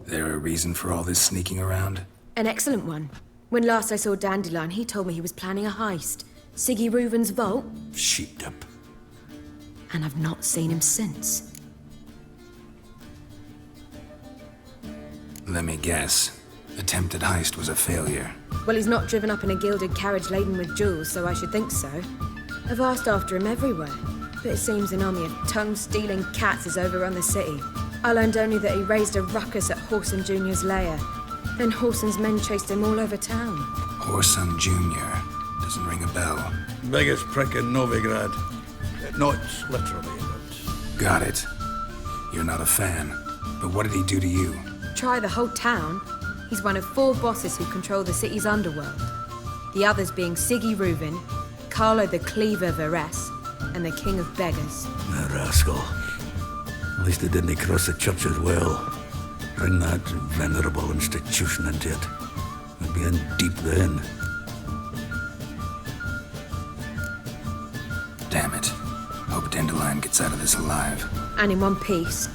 There a reason for all this sneaking around? An excellent one. When last I saw Dandelion, he told me he was planning a heist. Siggy Reuven's vault. Sheeped up. And I've not seen him since. Let me guess. Attempted heist was a failure. Well, he's not driven up in a gilded carriage laden with jewels, so I should think so. I've asked after him everywhere, but it seems an army of tongue-stealing cats has overrun the city. I learned only that he raised a ruckus at Whoreson Jr.'s lair. Then Whoreson's men chased him all over town. Whoreson Jr. Doesn't ring a bell. Biggest prick in Novigrad. Not literally, but... Got it. You're not a fan. But what did he do to you? Try the whole town. He's one of 4 bosses who control the city's underworld. The others being Siggy Reuven, Carlo the Cleaver Varese, and the King of Beggars. A rascal. At least he didn't cross the church as well. Bring that venerable institution into it. We'd be in deep then. Damn it. Hope Dandelion gets out of this alive. And in one piece.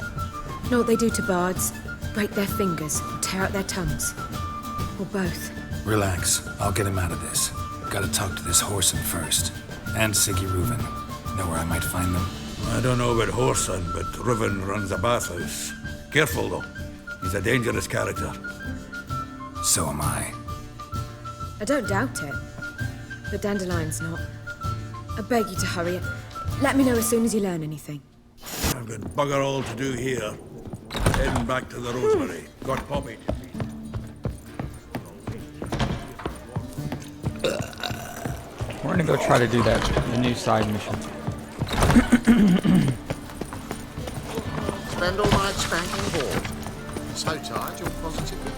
Know what they do to bards? Break their fingers, tear out their tongues. Or both. Relax. I'll get him out of this. Gotta talk to this Whoreson first. And Siggy Reuven. Know where I might find them? I don't know about Whoreson, but Reuven runs a bathhouse. Careful, though. He's a dangerous character. So am I. I don't doubt it. But Dandelion's not. I beg you to hurry it. Let me know as soon as you learn anything. I've got bugger all to do here. Heading back to the Rosemary. Got Poppy. We're gonna go try to do that, the new side mission. Spend all night spanking board. So tired, you're positively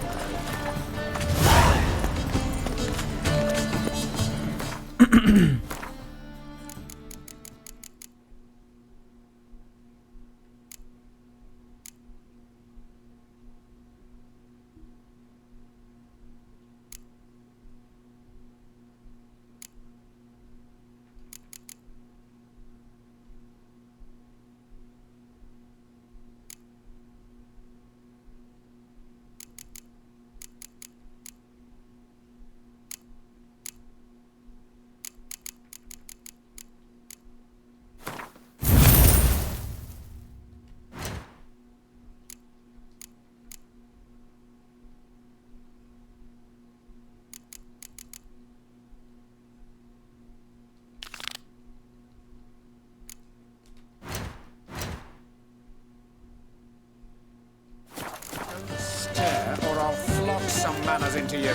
some manners into you.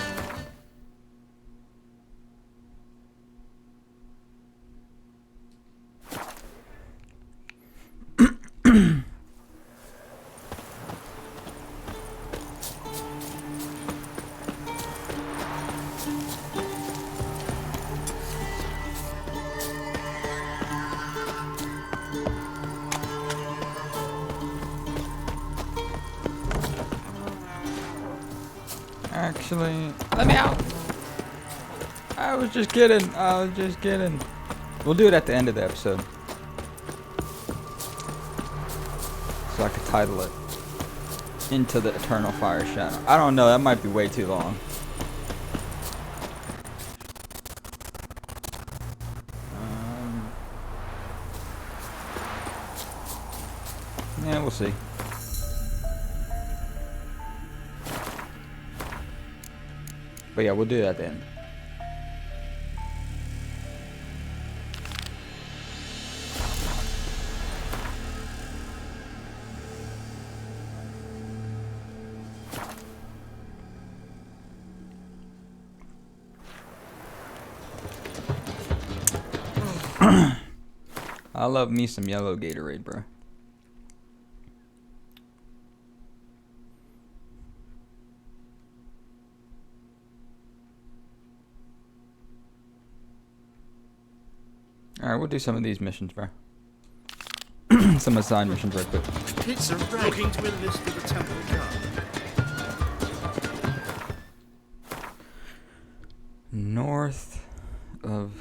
Actually, let me out. I was just kidding. We'll do it at the end of the episode. So I could title it Into the Eternal Fire Shadow. I don't know, that might be way too long. Yeah, we'll see. But yeah, we'll do that then. I love me some yellow Gatorade, bro. Alright, we'll do some of these missions, bro. Some assigned missions right quick. It's a rat. Looking to enlist with the temple guard. North of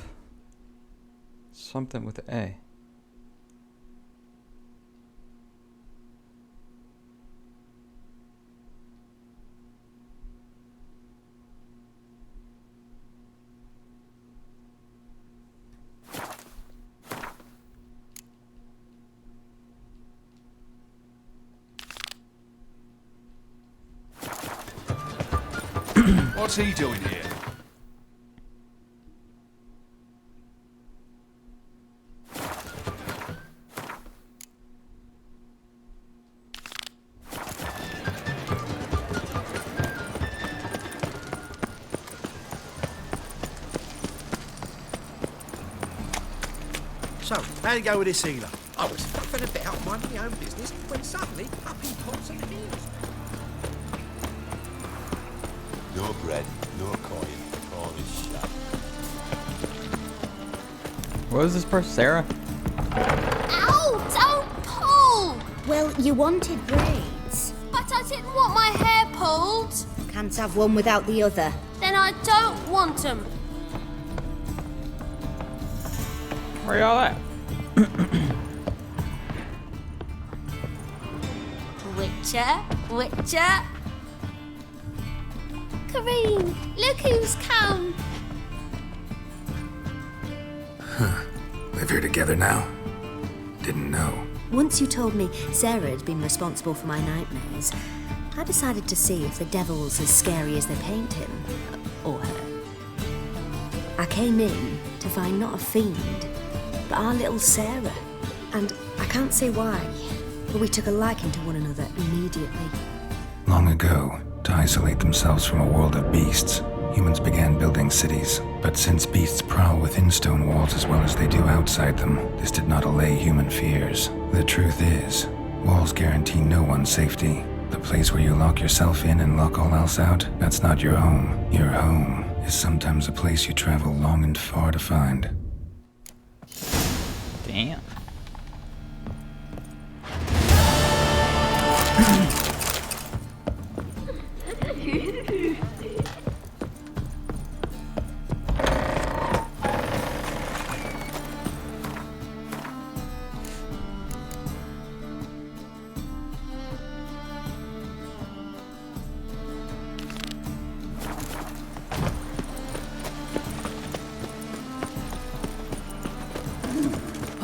something with an A. What's he doing here? So, how'd it go with this healer? I was fucking about minding my own business when suddenly up he pops and appears. No bread, no coin, all is shut. What is this person, Sarah? Ow! Don't pull! Well, you wanted braids. But I didn't want my hair pulled. Can't have one without the other. Then I don't want them. Where y'all at? Witcher. Kareem, look who's come. Huh. Live here together now? Didn't know. Once you told me Sarah had been responsible for my nightmares, I decided to see if the devil's as scary as they paint him. Or her. I came in to find not a fiend, but our little Sarah. And I can't say why, but we took a liking to one another immediately. Long ago, to isolate themselves from a world of beasts, humans began building cities. But since beasts prowl within stone walls as well as they do outside them, this did not allay human fears. The truth is, walls guarantee no one's safety. The place where you lock yourself in and lock all else out, that's not your home. Your home is sometimes a place you travel long and far to find. Damn.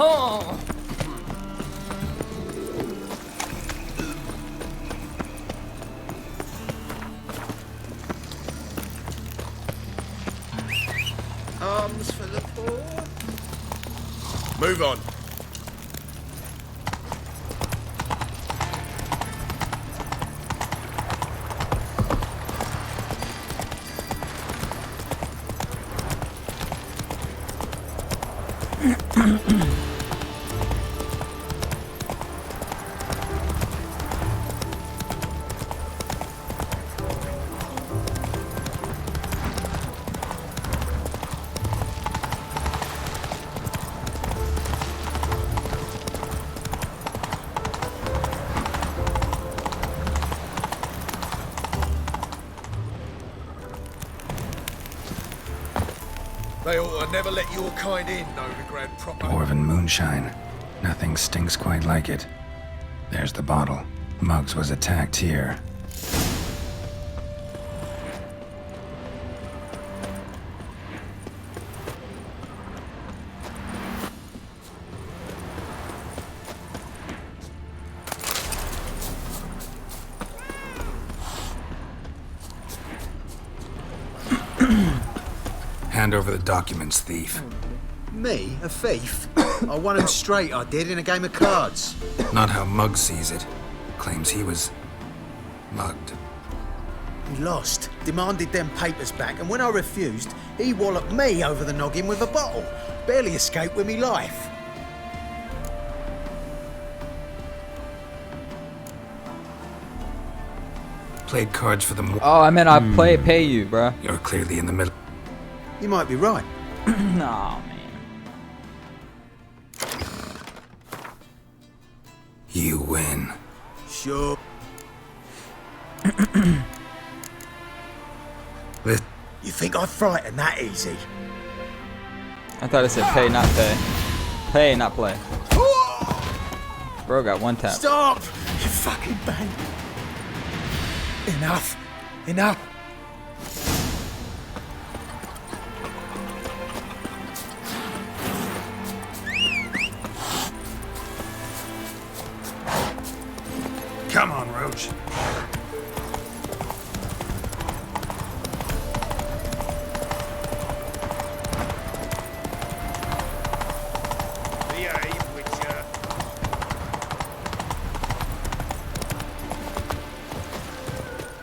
Oh! Arms for the poor. Move on. They ought to never let your kind in, no regret proper. Dwarven moonshine. Nothing stinks quite like it. There's the bottle. Muggs was attacked here. Hand over the documents, thief. Me? A thief? I won him straight, I did, in a game of cards. Not how Muggs sees it. Claims he was mugged. He lost, demanded them papers back, and when I refused, he walloped me over the noggin with a bottle. Barely escaped with me life. Played cards for them. Oh, I meant I'd pay you, bruh. You're clearly in the middle. You might be right. Nah, man. You win. Sure. You think I frighten that easy? I thought it said pay, not pay. Pay, not play. Bro got one tap. Stop! You fucking bang. Enough. Enough. Come on, Roach.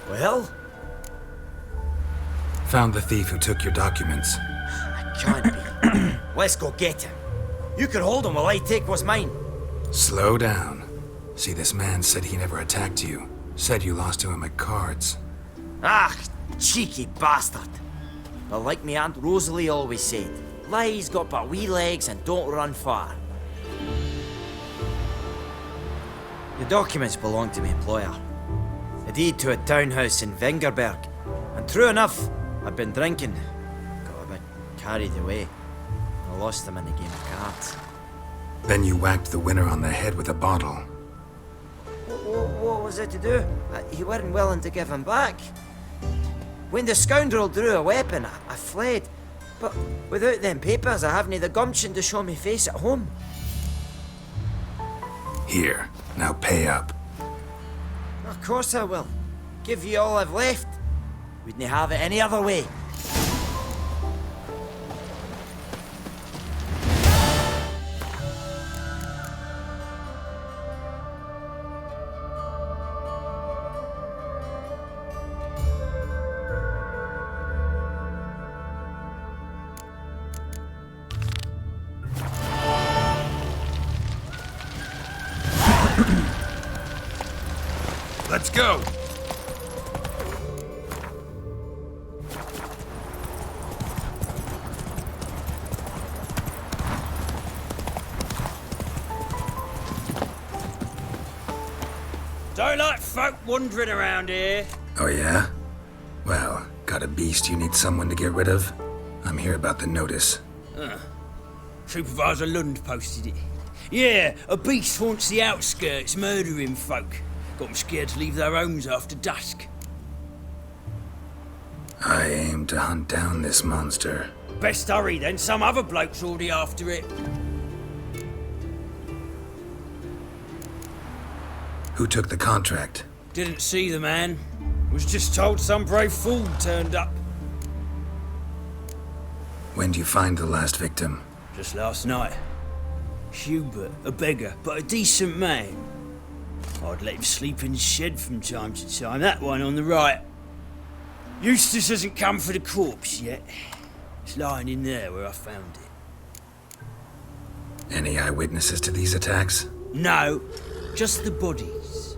Well? Found the thief who took your documents. Can't be. Let's go get him. You can hold him while I take what's mine. Slow down. See, this man said he never attacked you. Said you lost to him at cards. Ah, cheeky bastard. But like me Aunt Rosalie always said, lies got but wee legs and don't run far. The documents belong to my employer. A deed to a townhouse in Vengerberg. And true enough, I'd been drinking. Got a bit carried away. I lost them in a game of cards. Then you whacked the winner on the head with a bottle. What was it to do? He weren't willing to give him back. When the scoundrel drew a weapon, I fled. But without them papers, I haven't the gumption to show me face at home. Here, now pay up. Of course I will. Give you all I've left. Wouldn't have it any other way. Let's go! Don't like folk wandering around here. Oh yeah? Well, got a beast you need someone to get rid of? I'm here about the notice. Supervisor Lund posted it. Yeah, a beast haunts the outskirts, murdering folk. Got them scared to leave their homes after dusk. I aim to hunt down this monster. Best hurry then, some other bloke's already after it. Who took the contract? Didn't see the man. Was just told some brave fool turned up. When do you find the last victim? Just last night. Hubert, a beggar, but a decent man. I'd let him sleep in the shed from time to time, that one on the right. Eustace hasn't come for the corpse yet. It's lying in there where I found it. Any eyewitnesses to these attacks? No, just the bodies.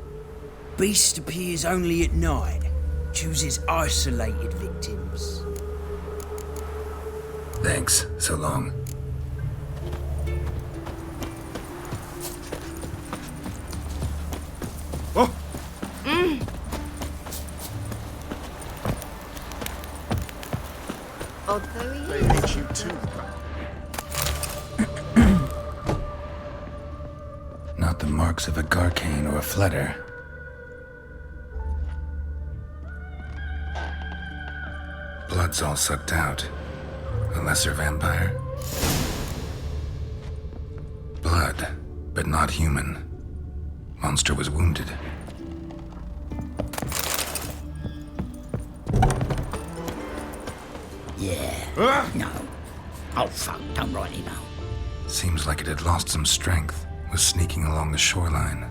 Beast appears only at night. Chooses isolated victims. Thanks, so long. Oh! Oh, there he They is. hate you too. Not the marks of a Garcane or a Fletter. Blood's all sucked out. A lesser vampire. Blood, but not human. Monster was wounded. Yeah. No. Oh, fuck. Don't rightly know. Seems like it had lost some strength. Was sneaking along the shoreline.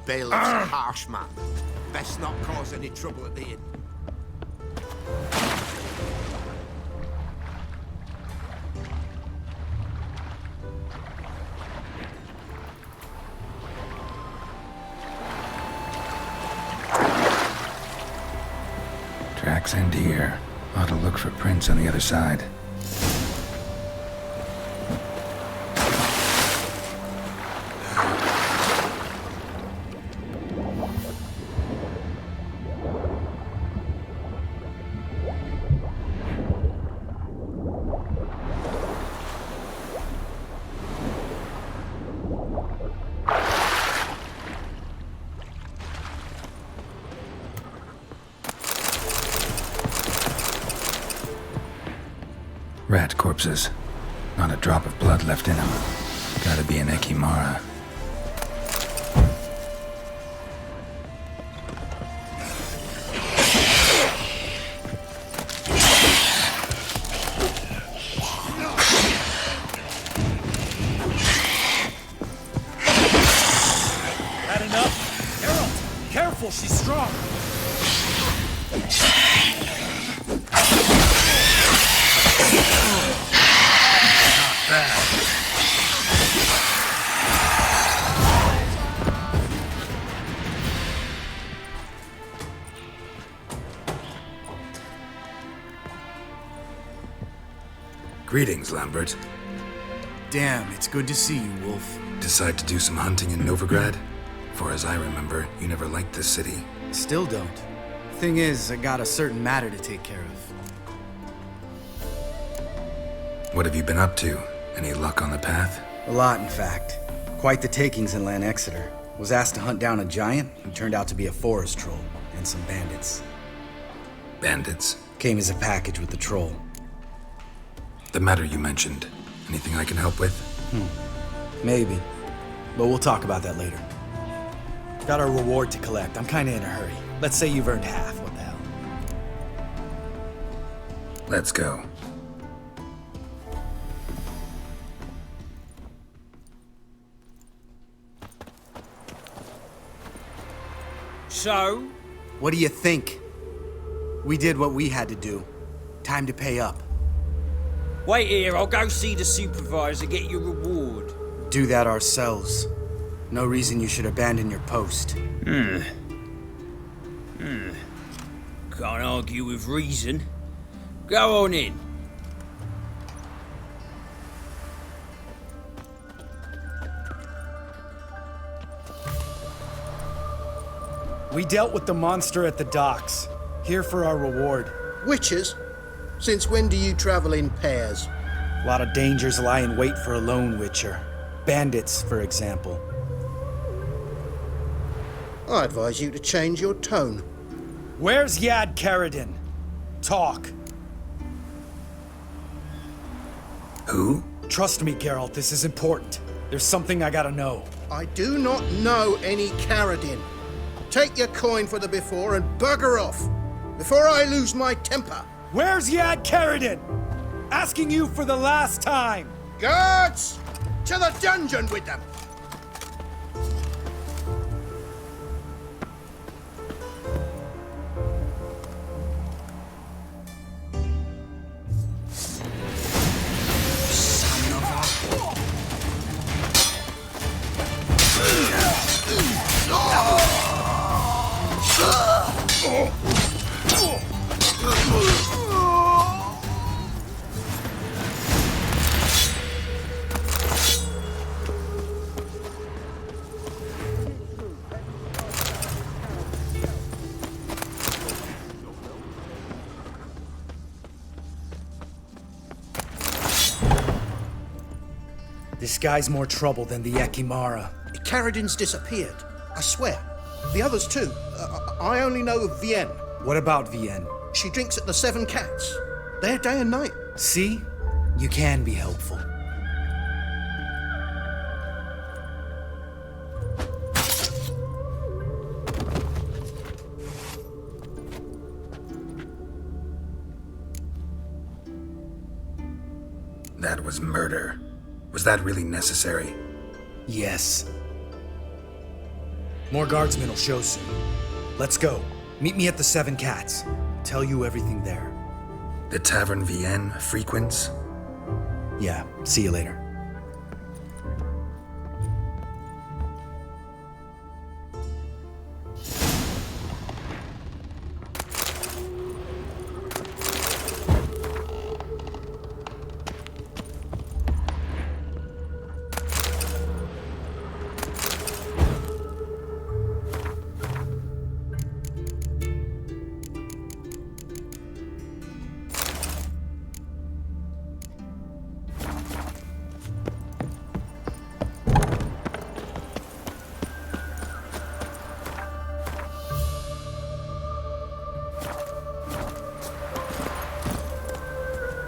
Bailiff's a harsh man. Best not cause any trouble at the inn. Tracks end here. Ought to look for prints on the other side. Rat corpses. Not a drop of blood left in them. Gotta be an Ekimara. Had enough? Geralt, careful, she's strong. Greetings, Lambert. Damn, it's good to see you, Wolf. Decide to do some hunting in Novigrad? For as I remember, you never liked this city. Still don't. Thing is, I got a certain matter to take care of. What have you been up to? Any luck on the path? A lot, in fact. Quite the takings in Lan Exeter. Was asked to hunt down a giant who turned out to be a forest troll, and some bandits. Bandits? Came as a package with the troll. The matter you mentioned. Anything I can help with? Maybe. But we'll talk about that later. Got our reward to collect. I'm kinda in a hurry. Let's say you've earned half. What the hell? Let's go. So? What do you think? We did what we had to do. Time to pay up. Wait here, I'll go see the supervisor, get your reward. Do that ourselves. No reason you should abandon your post. Can't argue with reason. Go on in. We dealt with the monster at the docks. Here for our reward. Witches? Since when do you travel in pairs? A lot of dangers lie in wait for a lone witcher. Bandits, for example. I advise you to change your tone. Where's Yad Karadin? Talk. Who? Trust me, Geralt, this is important. There's something I gotta know. I do not know any Karadin. Take your coin for the before and bugger off, before I lose my temper. Where's Yad Karadin? Asking you for the last time. Guards! To the dungeon with them! This guy's more trouble than the Ekimara. Carradin's disappeared. I swear. The others too. I only know of Vienne. What about Vienne? She drinks at the Seven Cats. There day and night. See? You can be helpful. That was murder. Was that really necessary? Yes. More guardsmen will show soon. Let's go. Meet me at the Seven Cats. Tell you everything there. The Tavern Vienne frequents? Yeah, see you later.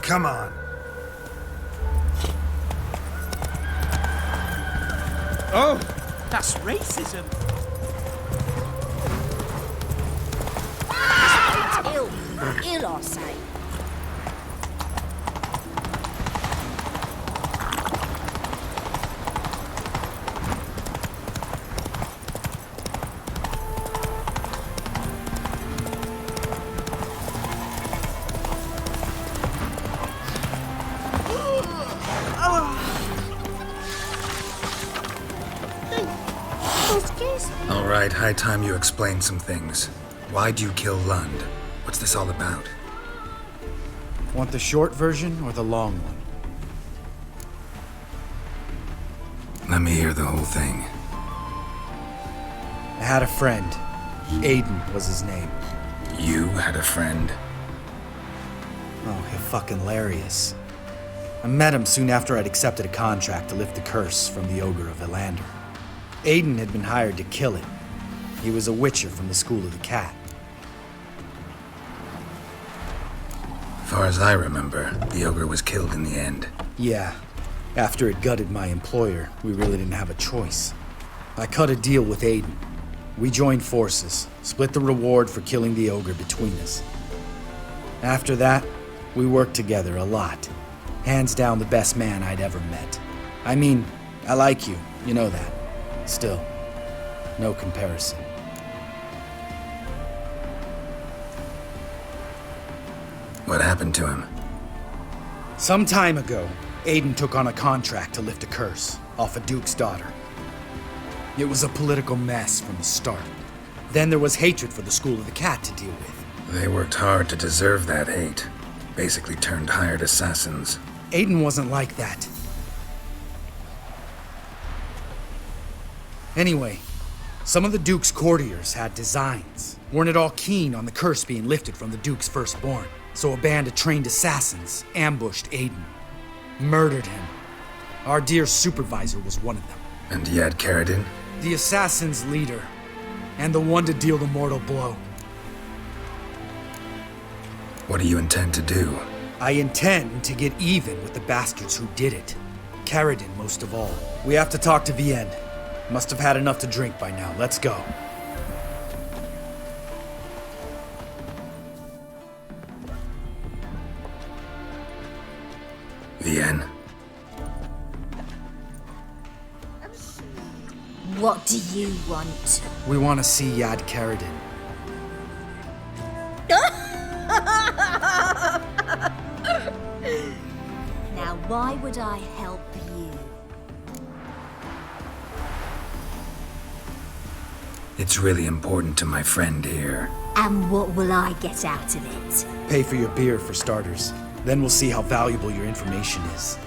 Come on. Oh, that's racism. Ill. Ill, I say. All right, high time you explain some things. Why'd you kill Lund? What's this all about? Want the short version or the long one? Let me hear the whole thing. I had a friend. Aiden was his name. You had a friend? Oh, he's fucking hilarious. I met him soon after I'd accepted a contract to lift the curse from the Ogre of Elander. Aiden had been hired to kill it. He was a witcher from the School of the Cat. Far as I remember, the ogre was killed in the end. Yeah. After it gutted my employer, we really didn't have a choice. I cut a deal with Aiden. We joined forces, split the reward for killing the ogre between us. After that, we worked together a lot. Hands down the best man I'd ever met. I mean, I like you, you know that. Still, no comparison. What happened to him? Some time ago, Aiden took on a contract to lift a curse off a duke's daughter. It was a political mess from the start. Then there was hatred for the School of the Cat to deal with. They worked hard to deserve that hate. Basically turned hired assassins. Aiden wasn't like that. Anyway, some of the Duke's courtiers had designs. Weren't at all keen on the curse being lifted from the Duke's firstborn. So a band of trained assassins ambushed Aiden. Murdered him. Our dear supervisor was one of them. And you had Carradin? The assassin's leader. And the one to deal the mortal blow. What do you intend to do? I intend to get even with the bastards who did it. Carradin most of all. We have to talk to Vienne. Must have had enough to drink by now. Let's go. Vienne. What do you want? We want to see Yad Carradin. Now, why would I help you? It's really important to my friend here. And what will I get out of it? Pay for your beer, for starters. Then we'll see how valuable your information is.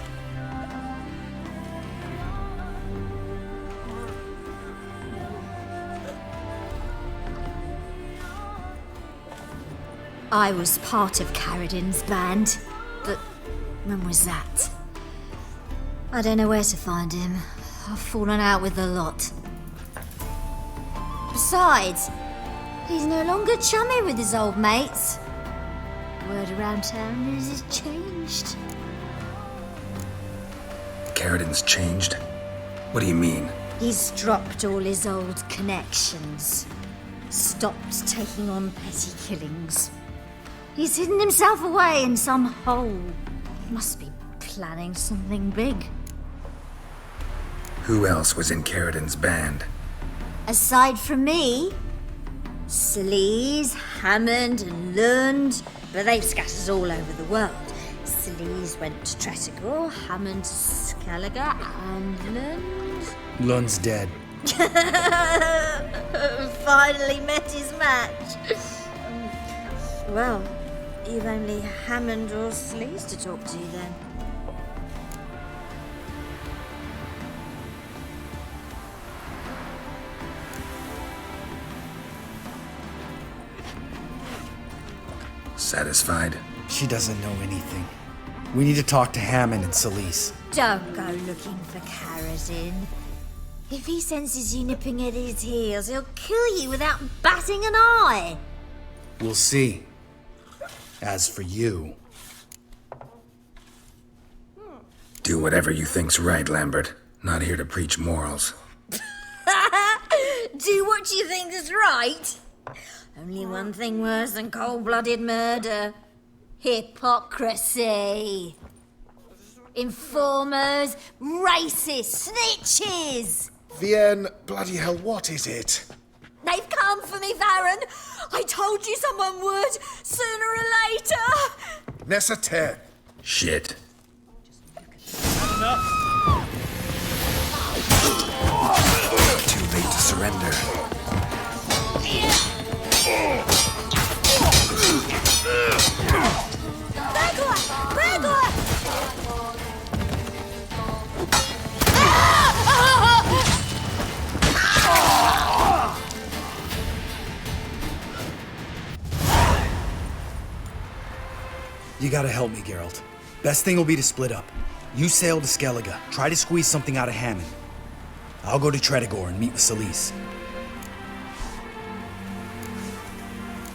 I was part of Carradin's band, but when was that? I don't know where to find him. I've fallen out with the lot. Besides, he's no longer chummy with his old mates. Word around town is he's changed. Carradin's changed? What do you mean? He's dropped all his old connections. Stopped taking on petty killings. He's hidden himself away in some hole. Must be planning something big. Who else was in Carradin's band? Aside from me, Sleaze, Hammond and Lund, but they've scattered all over the world. Sleaze went to Tretigor, Hammond to Skellige, and Lund... Lund's dead. Finally met his match. Well, you've only Hammond or Sleaze to talk to then. Satisfied? She doesn't know anything. We need to talk to Hammond and Celise. Don't go looking for Carradin. If he senses you nipping at his heels, he'll kill you without batting an eye. We'll see. As for you... Do whatever you think's right, Lambert. Not here to preach morals. Do what you think is right. Only one thing worse than cold-blooded murder. Hypocrisy. Informers, racists, snitches. Vienne, bloody hell, what is it? They've come for me, Varren. I told you someone would, sooner or later. Necessaire. Shit. Too late to surrender. You gotta help me, Geralt. Best thing will be to split up. You sail to Skellige, try to squeeze something out of Hammond. I'll go to Tretigor and meet with Celise.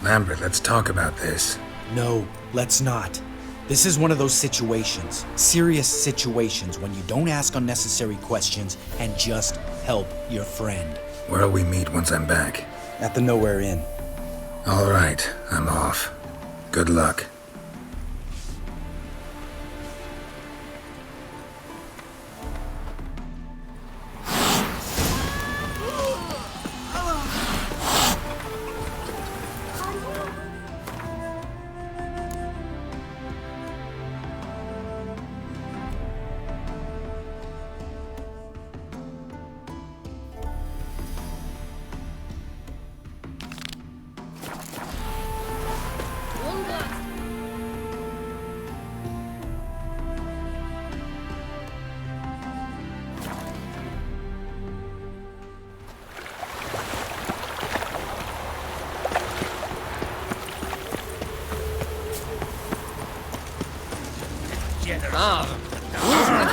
Lambert, let's talk about this. No, let's not. This is one of those situations, serious situations, when you don't ask unnecessary questions and just help your friend. Where'll we meet once I'm back? At the Nowhere Inn. All right, I'm off. Good luck.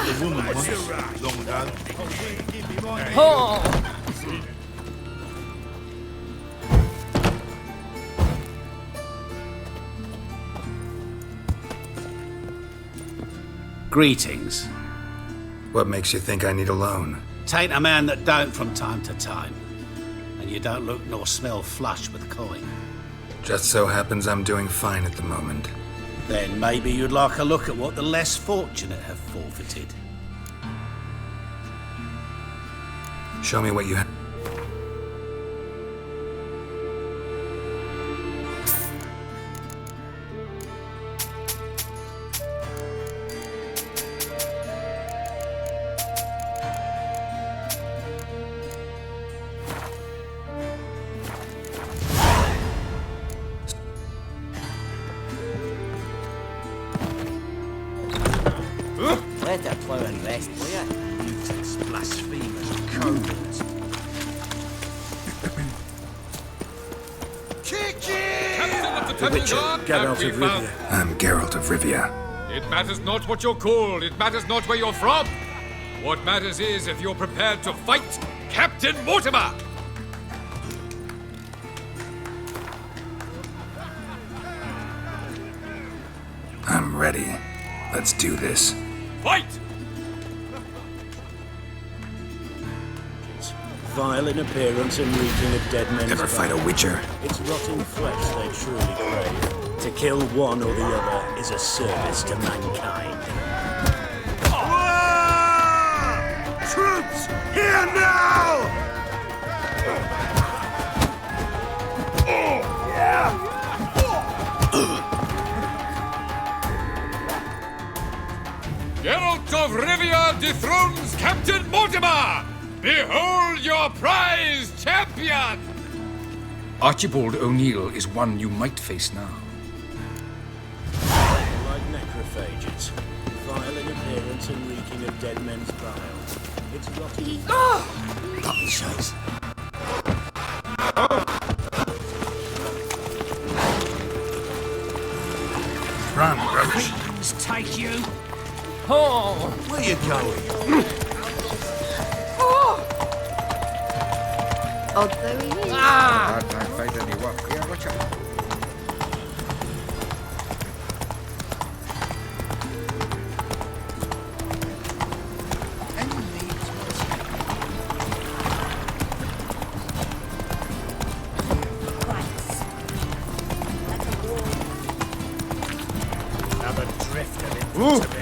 The woman once, long ago. Greetings. What makes you think I need a loan? Tain't a man that don't from time to time. And you don't look nor smell flush with coin. Just so happens I'm doing fine at the moment. Then maybe you'd like a look at what the less fortunate have forfeited. Show me what you have. Let her plough and rest, will ya? Mutants, blasphemers, cowards. Geralt of Rivia. I'm Geralt of Rivia. It matters not what you're called, it matters not where you're from. What matters is if you're prepared to fight Captain Mortimer! I'm ready. Let's do this. Fight! Vile in appearance and reeking of dead men's Ever fight a bones. witcher? It's rotting flesh they truly crave. To kill one or the other is a service to mankind. Troops, here now! Geralt of Rivia dethrones Captain Mortimer! Behold your prize champion! Archibald O'Neill is one you might face now. Like necrophages. Vile in appearance and reeking of dead men's bile. It's rotting. Button shows. Run, rubbish. Let's take you. Oh, where you going? Oh, there he is. Hard time fighting any work. Yeah, watch out. Have a drift of infantry.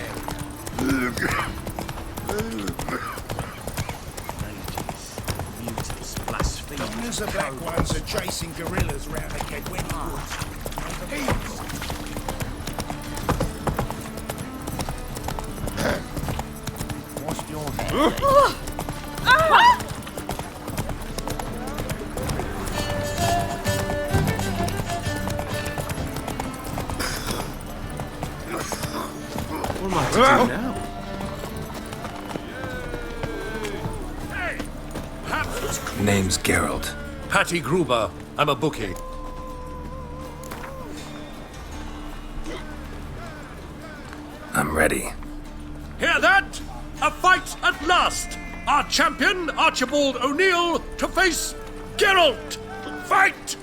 The black ones are chasing gorillas round the Kedwenny woods. Wash your hands. What am I to do now? Name's Geralt. Patty Gruber. I'm a bookie. I'm ready. Hear that? A fight at last! Our champion, Archibald O'Neill, to face Geralt! Fight!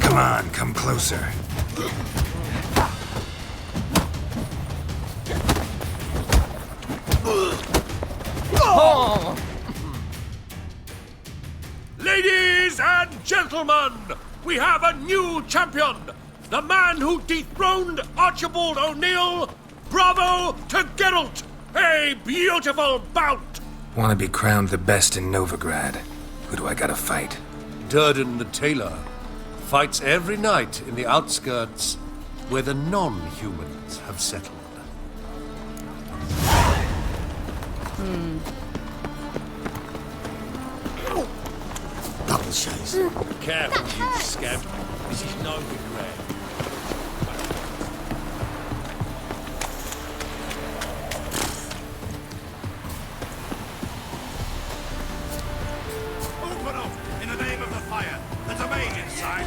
Come on, come closer. Ladies and gentlemen, we have a new champion! The man who dethroned Archibald O'Neill! Bravo to Geralt! A beautiful bout! Want to be crowned the best in Novigrad. Who do I gotta fight? Durden the tailor fights every night in the outskirts where the non-humans have settled. Bubble shows. Careful, you scamp. This is Novigrad. Open up in the name of the fire. There's a maid inside.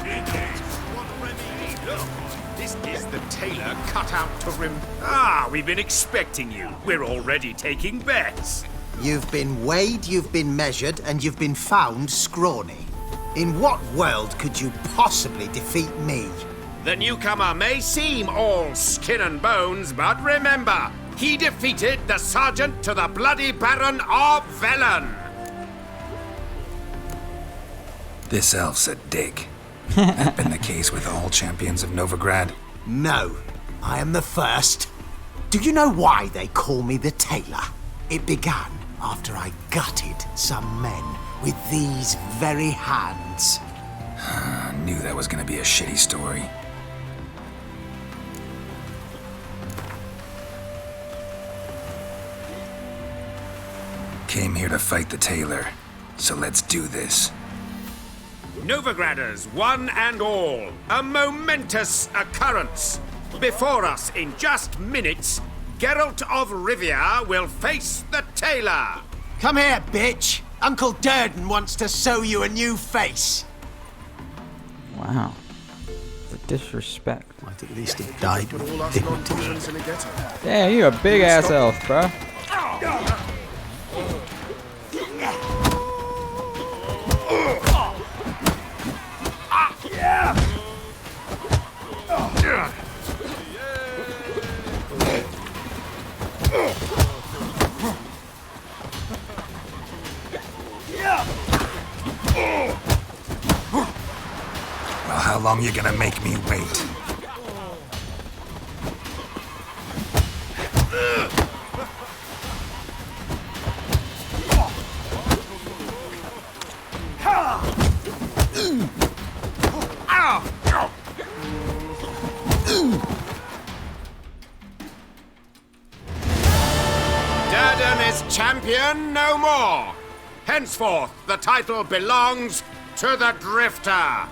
This is the tailor cut out to rim. Ah, we've been expecting you. We're already taking bets. You've been weighed, you've been measured, and you've been found scrawny. In what world could you possibly defeat me? The newcomer may seem all skin and bones, but remember, he defeated the sergeant to the bloody Baron of Velen. This elf's a dick. That's been the case with all champions of Novigrad. No, I am the first. Do you know why they call me the tailor? It began after I gutted some men with these very hands. I knew that was gonna be a shitty story. Came here to fight the tailor, so let's do this. Novigraders, one and all, a momentous occurrence. Before us, in just minutes, Geralt of Rivia will face the tailor. Come here, bitch. Uncle Durden wants to sew you a new face. Wow. The disrespect. Might at least have died with dignity. Damn, you a big ass elf, bro. Well, how long you gonna make me wait? Durden is champion no more. Henceforth, the title belongs to the Drifter.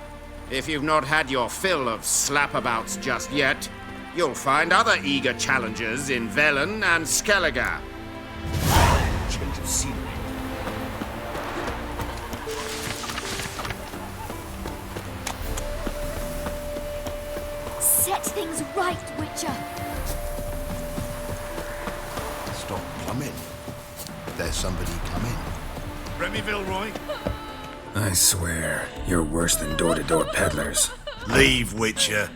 If you've not had your fill of slapabouts just yet, you'll find other eager challengers in Velen and Skellige. Change of scenery. Set things right, Witcher. Stop coming. There's somebody coming. Remy Villeroy. I swear, you're worse than door-to-door peddlers. Leave, Witcher,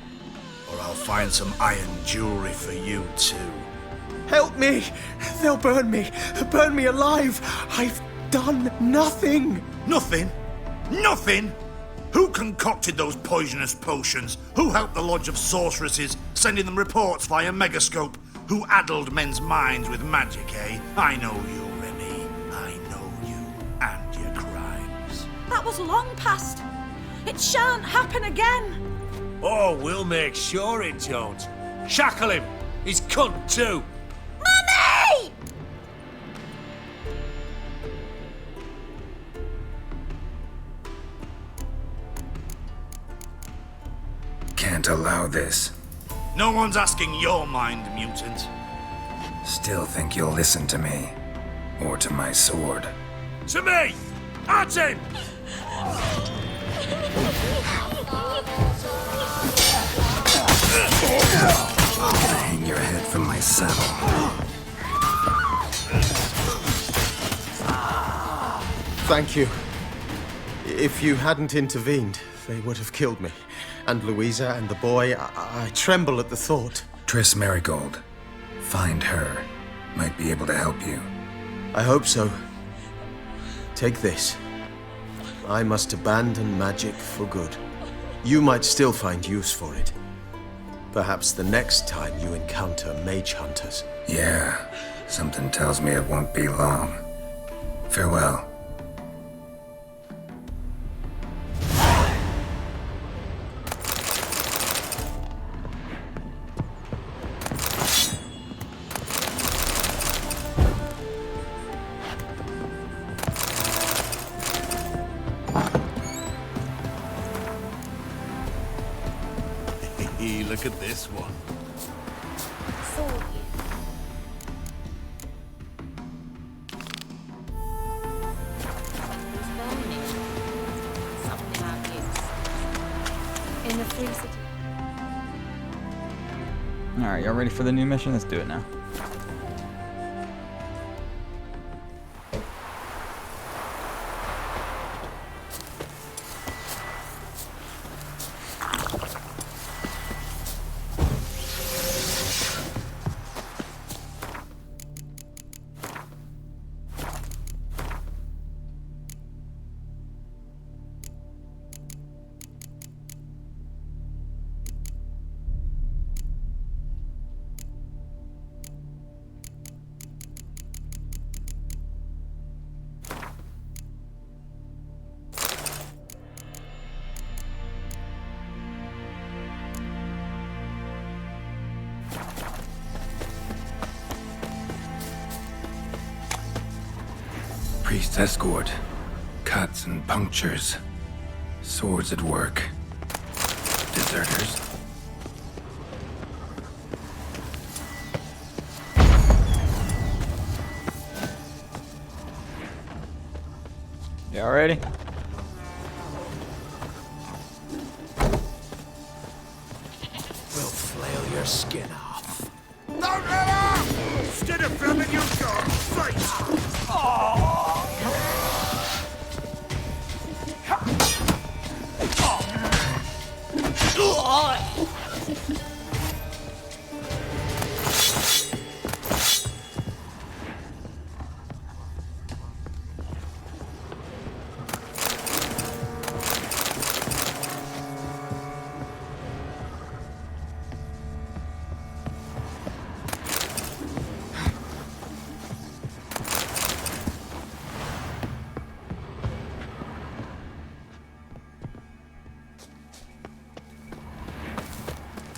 or I'll find some iron jewelry for you too. Help me! They'll burn me! Burn me alive! I've done nothing! Nothing? Nothing? Who concocted those poisonous potions? Who helped the Lodge of Sorceresses, sending them reports via Megascope? Who addled men's minds with magic, eh? I know you, Remy. I know you and your crimes. That was long past. It shan't happen again. Oh, we'll make sure it don't. Shackle him. He's cunt too. Mummy! Can't allow this. No one's asking your mind, mutant. Still think you'll listen to me. Or to my sword. To me! At him! I'm gonna hang your head from my saddle. Thank you. If you hadn't intervened, they would have killed me. And Louisa and the boy, I tremble at the thought. Triss Marigold. Find her. Might be able to help you. I hope so. Take this. I must abandon magic for good. You might still find use for it. Perhaps the next time you encounter mage hunters. Yeah, something tells me it won't be long. Farewell. Look at this one. In the freezer. Alright, y'all ready for the new mission? Let's do it now. Priest escort. Cuts and punctures. Swords at work. Deserters. Y'all ready? We'll flail your skin off. Instead of grabbing your dog, fight!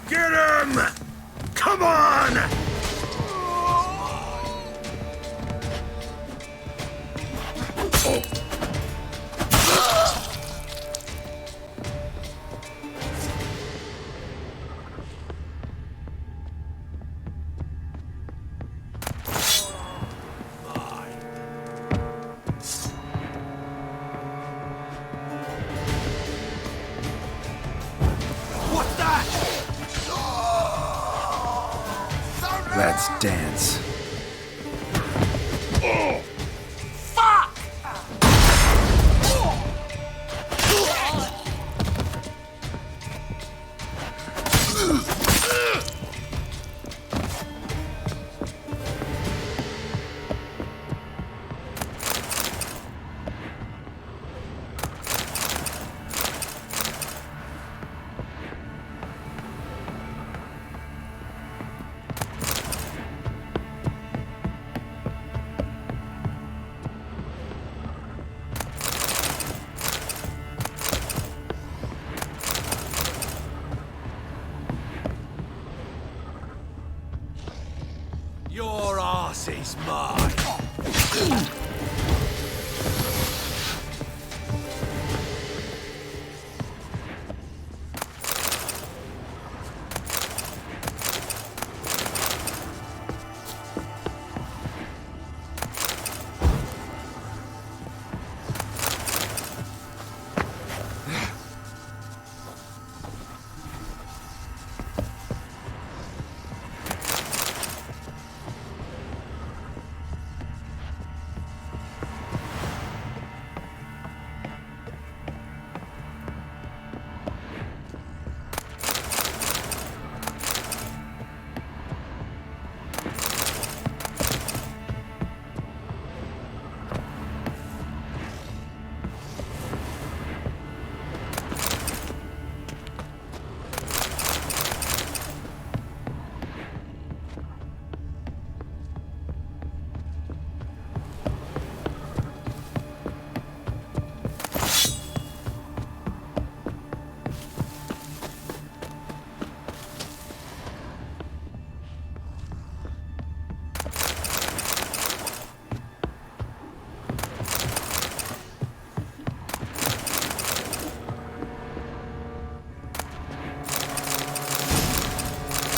Get him! Come on! What's that? Let's dance. Fuck! Your ass is mine!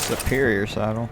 Superior saddle.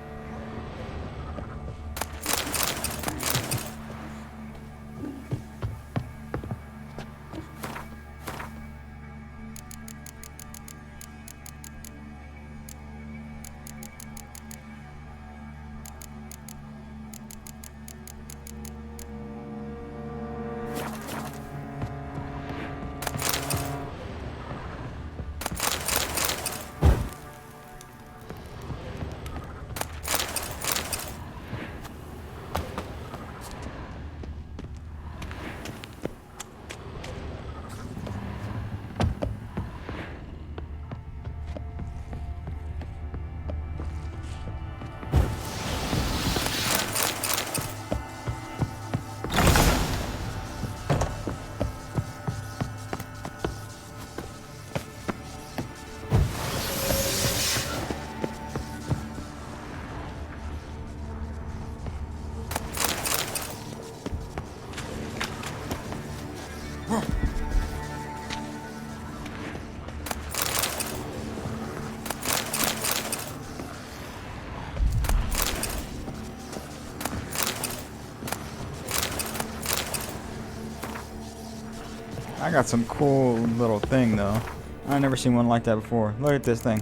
I got some cool little thing though. I've never seen one like that before. Look at this thing.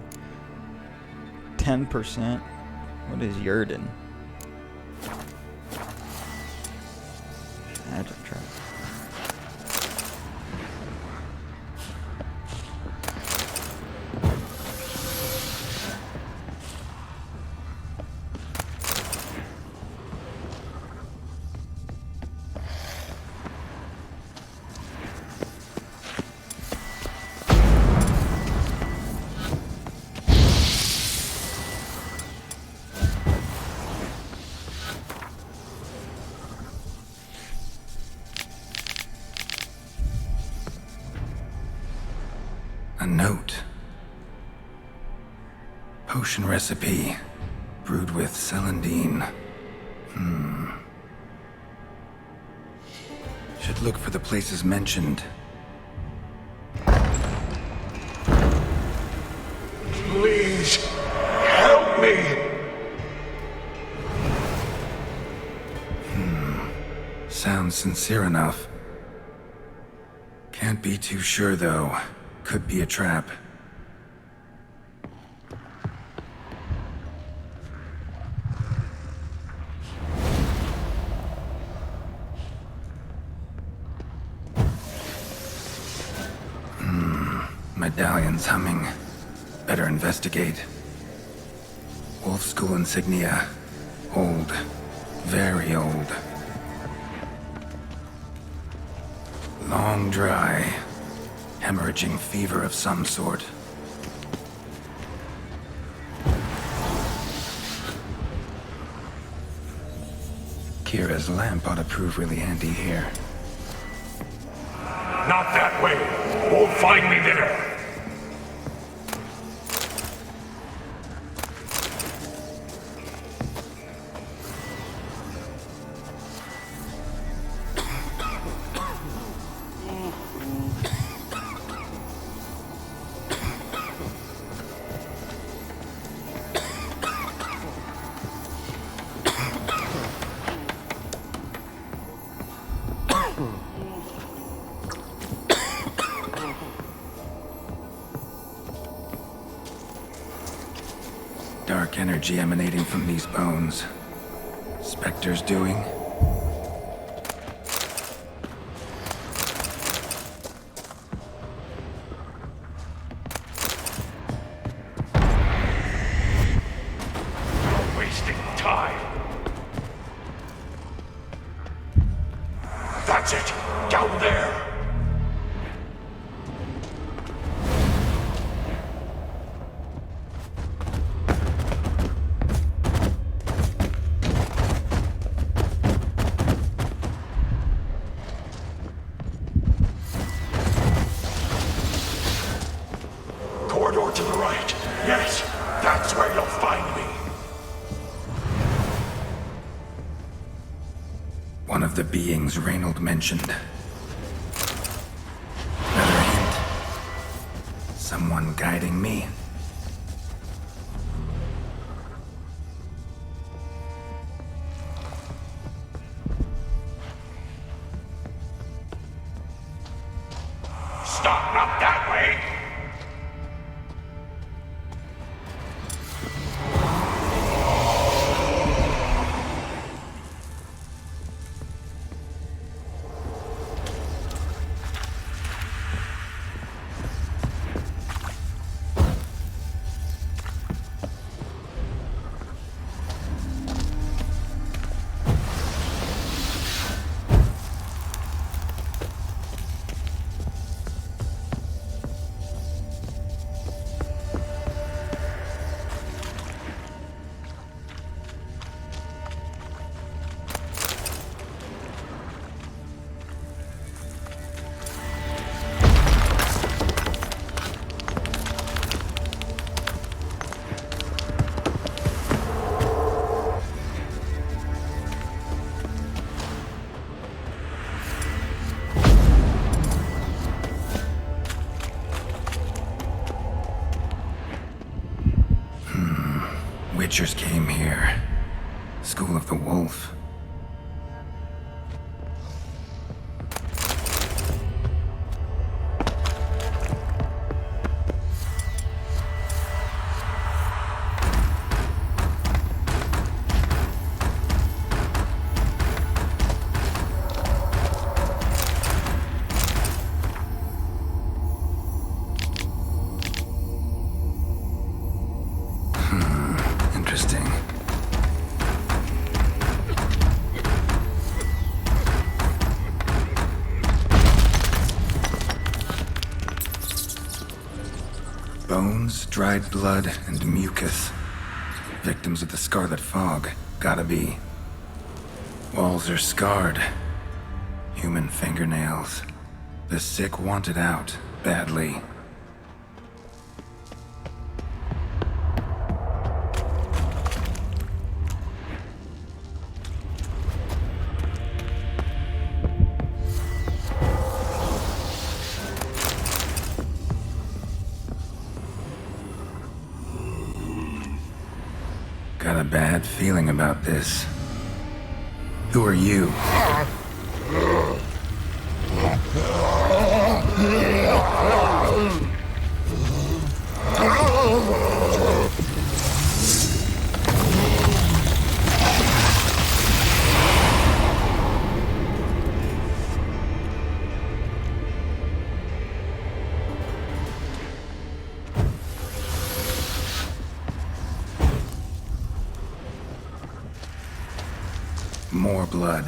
10%. What is Yurden? Magic trap. A note. Potion recipe. Brewed with celandine. Should look for the places mentioned. Please, help me! Sounds sincere enough. Can't be too sure, though. Could be a trap. Medallion's humming. Better investigate. Wolf School insignia. Old. Very old. Long dry. Hemorrhaging fever of some sort. Kira's lamp ought to prove really handy here. Not that way. Won't find me there. Dark energy emanating from these bones. Spectre's doing? You're wasting time. That's it. Down there. Corridor to the right. Yes, that's where you'll find me. One of the beings Reynold mentioned. Another hint. Someone guiding me. Stop, not that way. Witchers came here. School of the Wolf. Interesting. Bones, dried blood, and mucus. Victims of the Scarlet Fog. Gotta be. Walls are scarred. Human fingernails. The sick want it out, badly. Got a bad feeling about this. Who are you? More blood.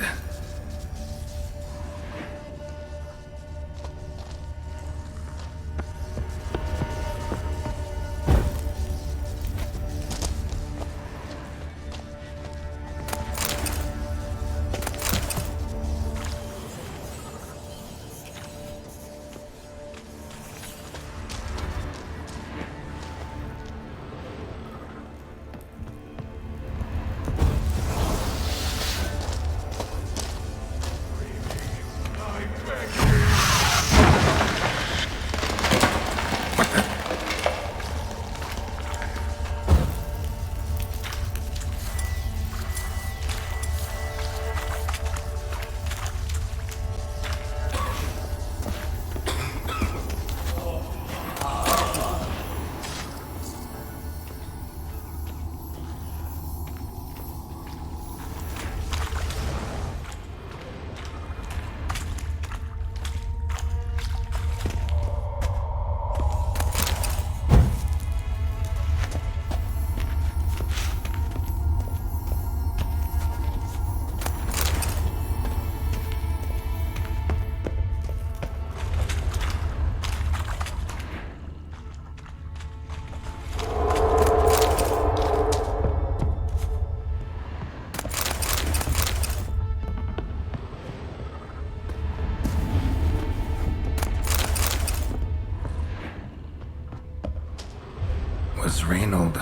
Was Reynold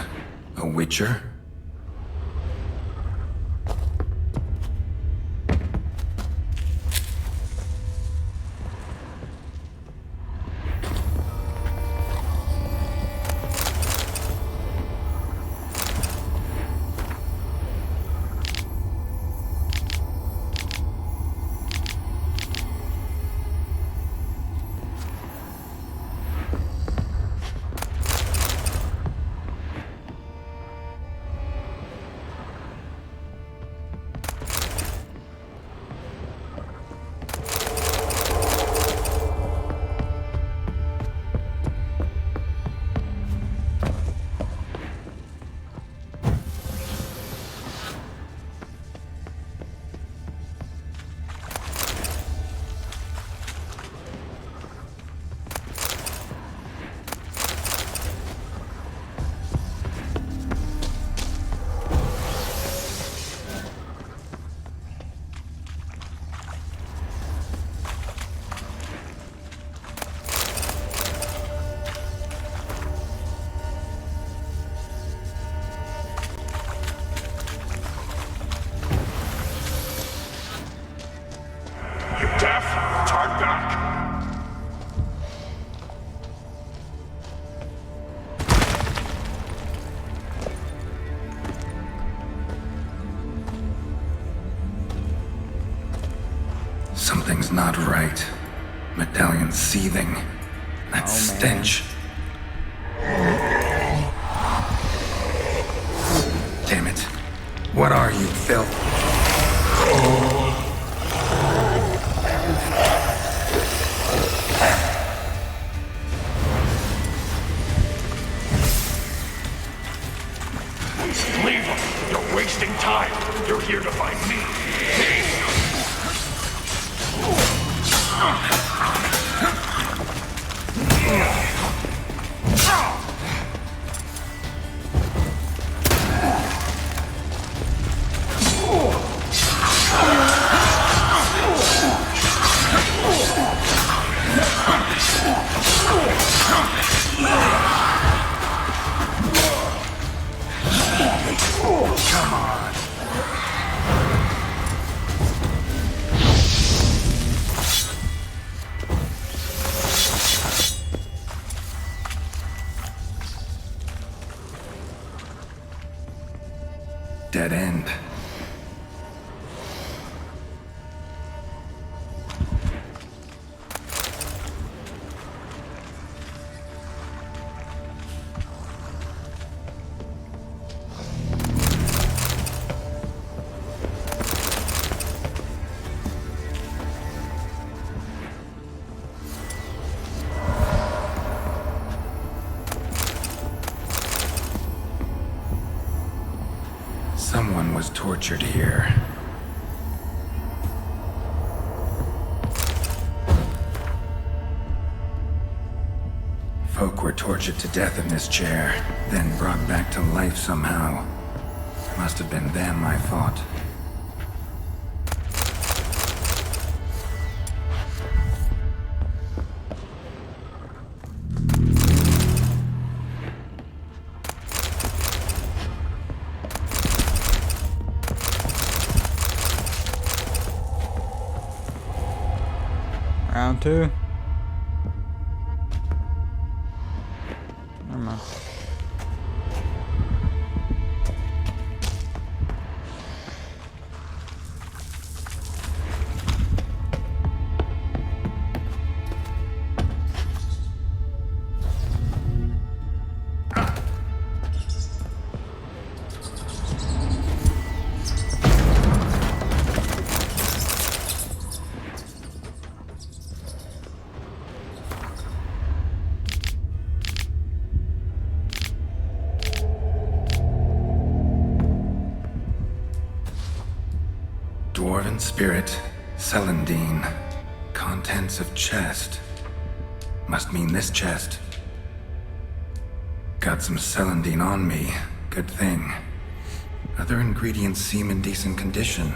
a witcher? Something's not right. Medallion seething. That stench. Damn it. What are you, filth? Please. wasting time. You're here to find me. Come on. Dead end. Someone was tortured here. Folk were tortured to death in this chair, then brought back to life somehow. Must have been them, I thought. Round two. Never mind. Dwarven spirit, Celandine. Contents of chest. Must mean this chest. Got some Celandine on me. Good thing. Other ingredients seem in decent condition.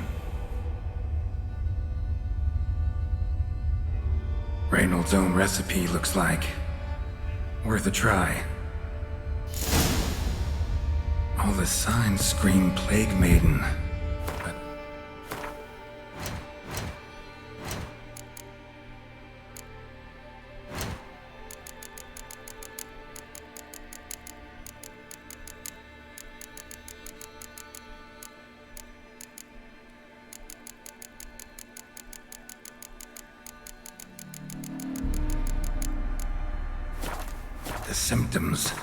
Reynolds' own recipe looks like. Worth a try. All the signs scream Plague Maiden. The symptoms.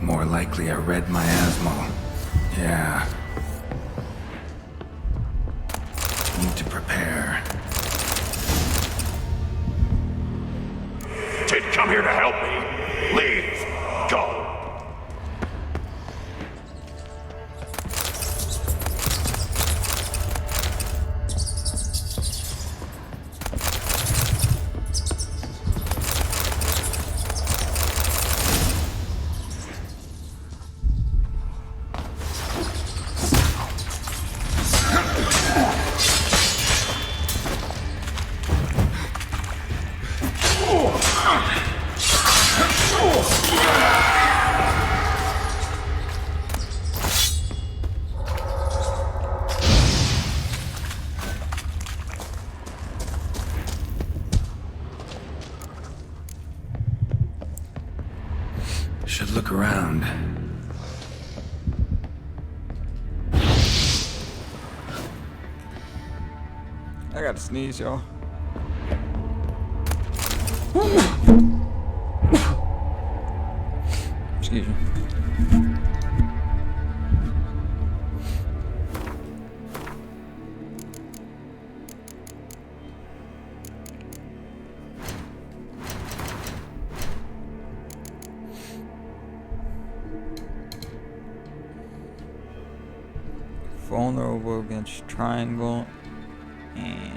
More likely a red miasmal. Yeah. Need to prepare. Didn't come here to help me. Leave. Go. gotta sneeze, y'all. Excuse me. Vulnerable against triangle and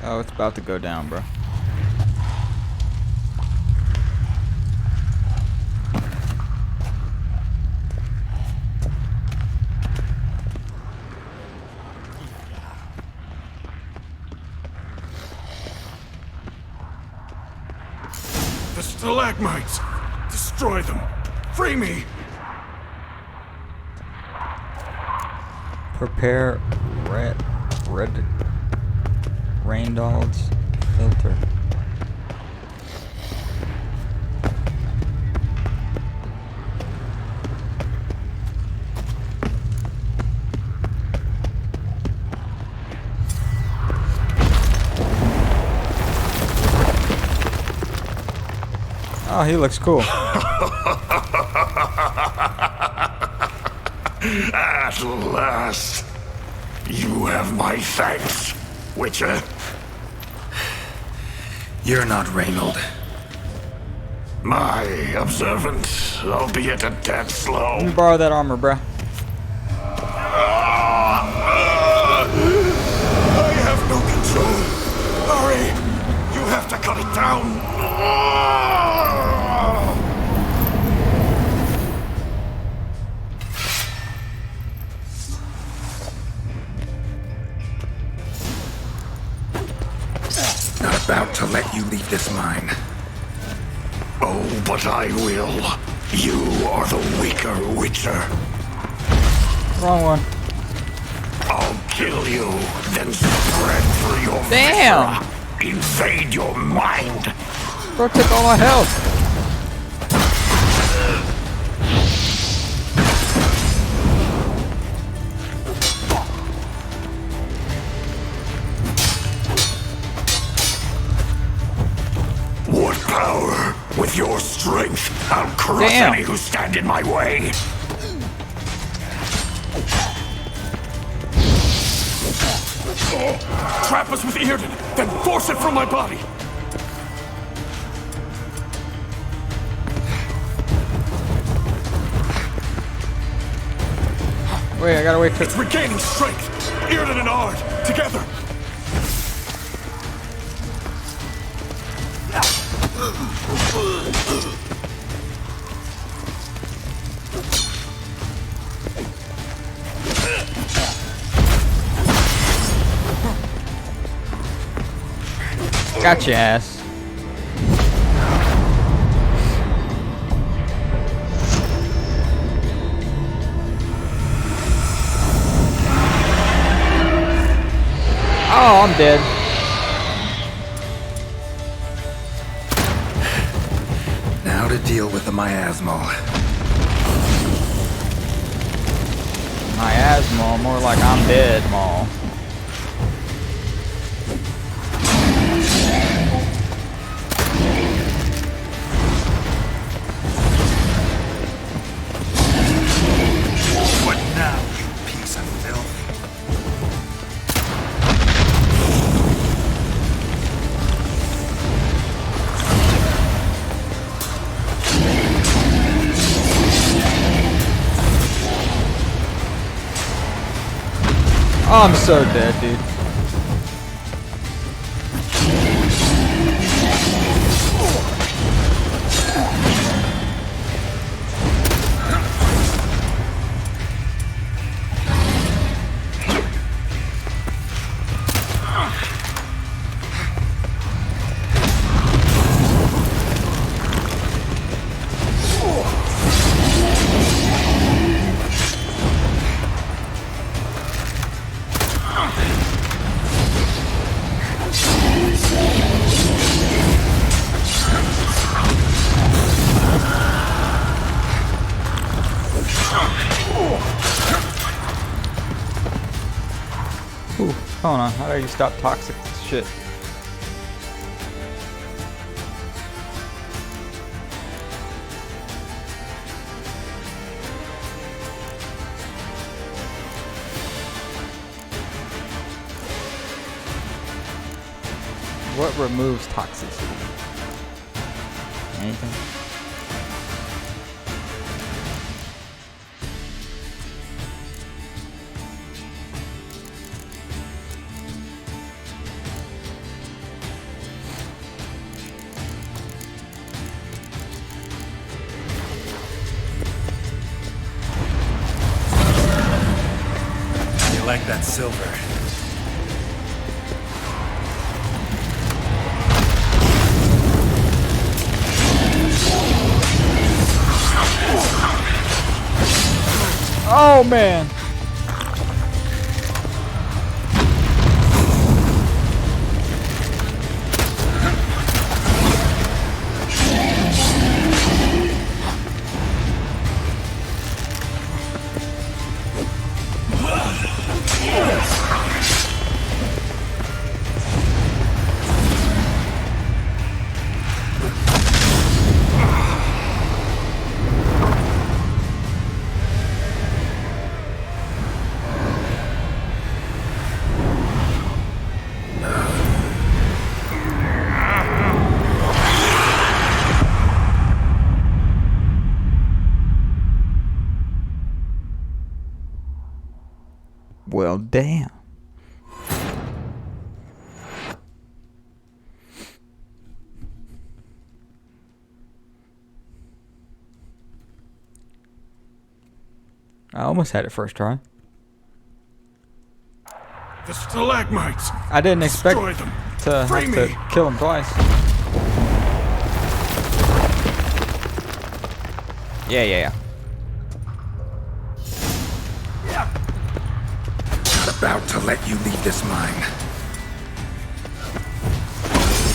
oh, it's about to go down, bro. The stalagmites! Destroy them! Free me! Prepare red Reynold's filter. Oh, he looks cool. At last, you have my thanks, Witcher. You're not Reynold. My observant, albeit a tad slow. Let me borrow that armor, bruh. I have no control. Hurry! You have to cut it down. Not about to let you leave this mine. Oh, but I will. You are the weaker Witcher. Wrong one. I'll kill you, then spread through your Damn! viscera, invade your mind. Bro took all my health. What power? With your strength, I'll crush Damn. any who stand in my way. Trap us with Earden, then force it from my body! Wait, I gotta wait for... It's regaining strength! Earden and Ard, together! Gotcha, ass. Oh, I'm dead. Now to deal with the miasmal. Miasmal, more like I'm dead, Maul. What now, you piece of filth? Oh, I'm so dead, dude. Ooh, hold on. How do you stop toxic shit? What removes toxicity? Anything? You like that silver? Oh man. Well, damn. I almost had it first try. The stalagmites! I didn't expect Destroy them. to Free have to me. kill him twice. Yeah. Not about to let you leave this mine.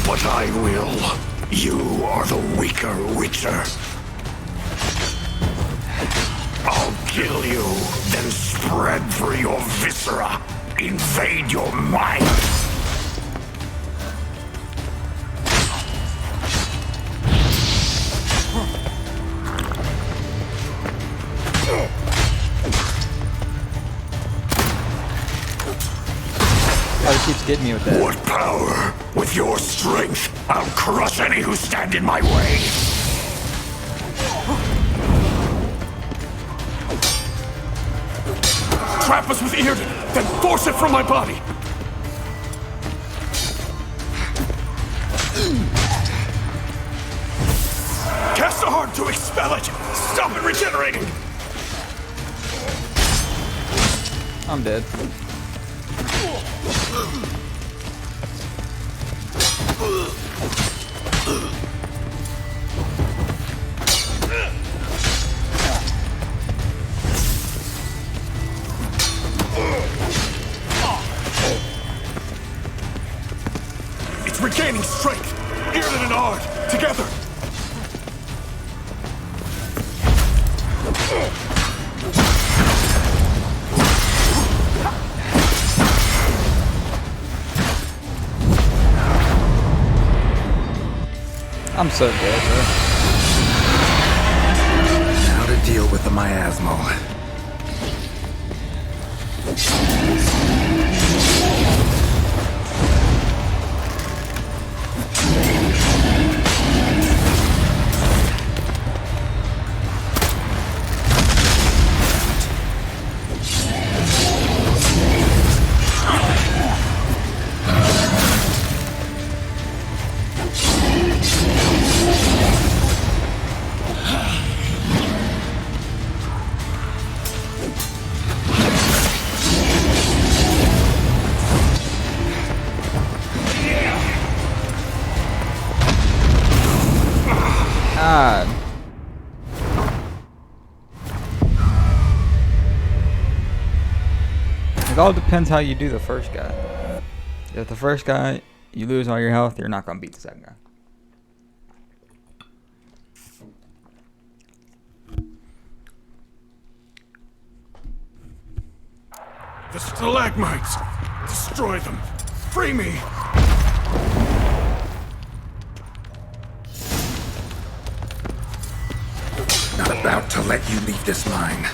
But I will. You are the weaker Witcher. I'll kill you, then spread through your viscera. Invade your mind. Gotta Get me with that. What power? With your strength, I'll crush any who stand in my way. Trap us with Earden, then force it from my body. Cast a heart to expel it. Stop it regenerating. I'm dead. It's regaining strength. Earden and Ard, together. I'm so dead, bro. Now to deal with the miasmal. God. It all depends how you do the first guy. If the first guy, you lose all your health, you're not going to beat the second guy. The stalagmites! Destroy them! Free me! Not about to let you leave this mine.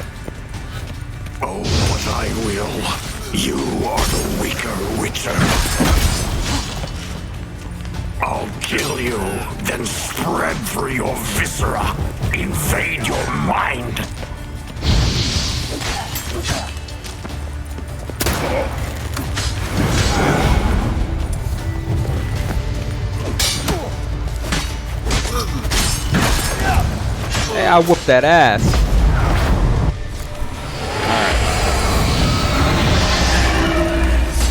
Oh, but I will. You are the weaker Witcher. I'll kill you, then spread through your viscera. Invade your mind. Hey, I whooped that ass.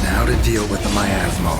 Now to deal with the miasmal.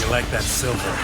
Like that silver.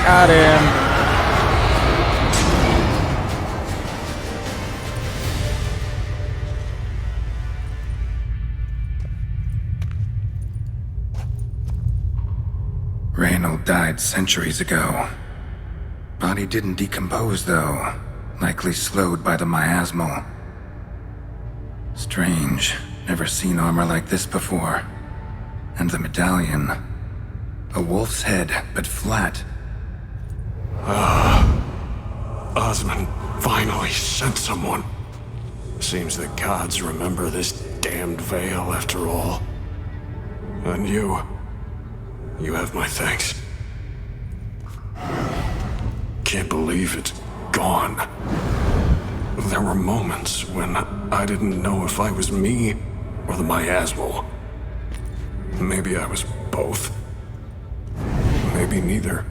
Got him. Reynold died centuries ago. Body didn't decompose, though. likely slowed by the miasmal. Strange. Never seen armor like this before. And the medallion. A wolf's head, but flat. Osmond finally sent someone. Seems the gods remember this damned veil after all. And you have my thanks. Can't believe it's gone. There were moments when I didn't know if I was me or the miasmal. Maybe I was both. Maybe neither.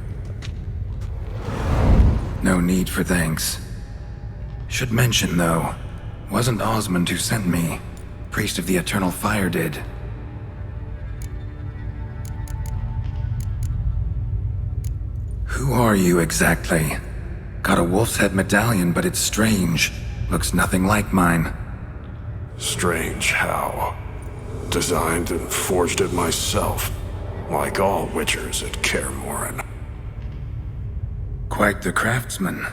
No need for thanks. Should mention, though, wasn't Osmond who sent me. Priest of the Eternal Fire did. Who are you exactly? Got a wolf's head medallion, but it's strange. Looks nothing like mine. Strange how? Designed and forged it myself, like all witchers at Kaer Morhen. Quite the craftsman.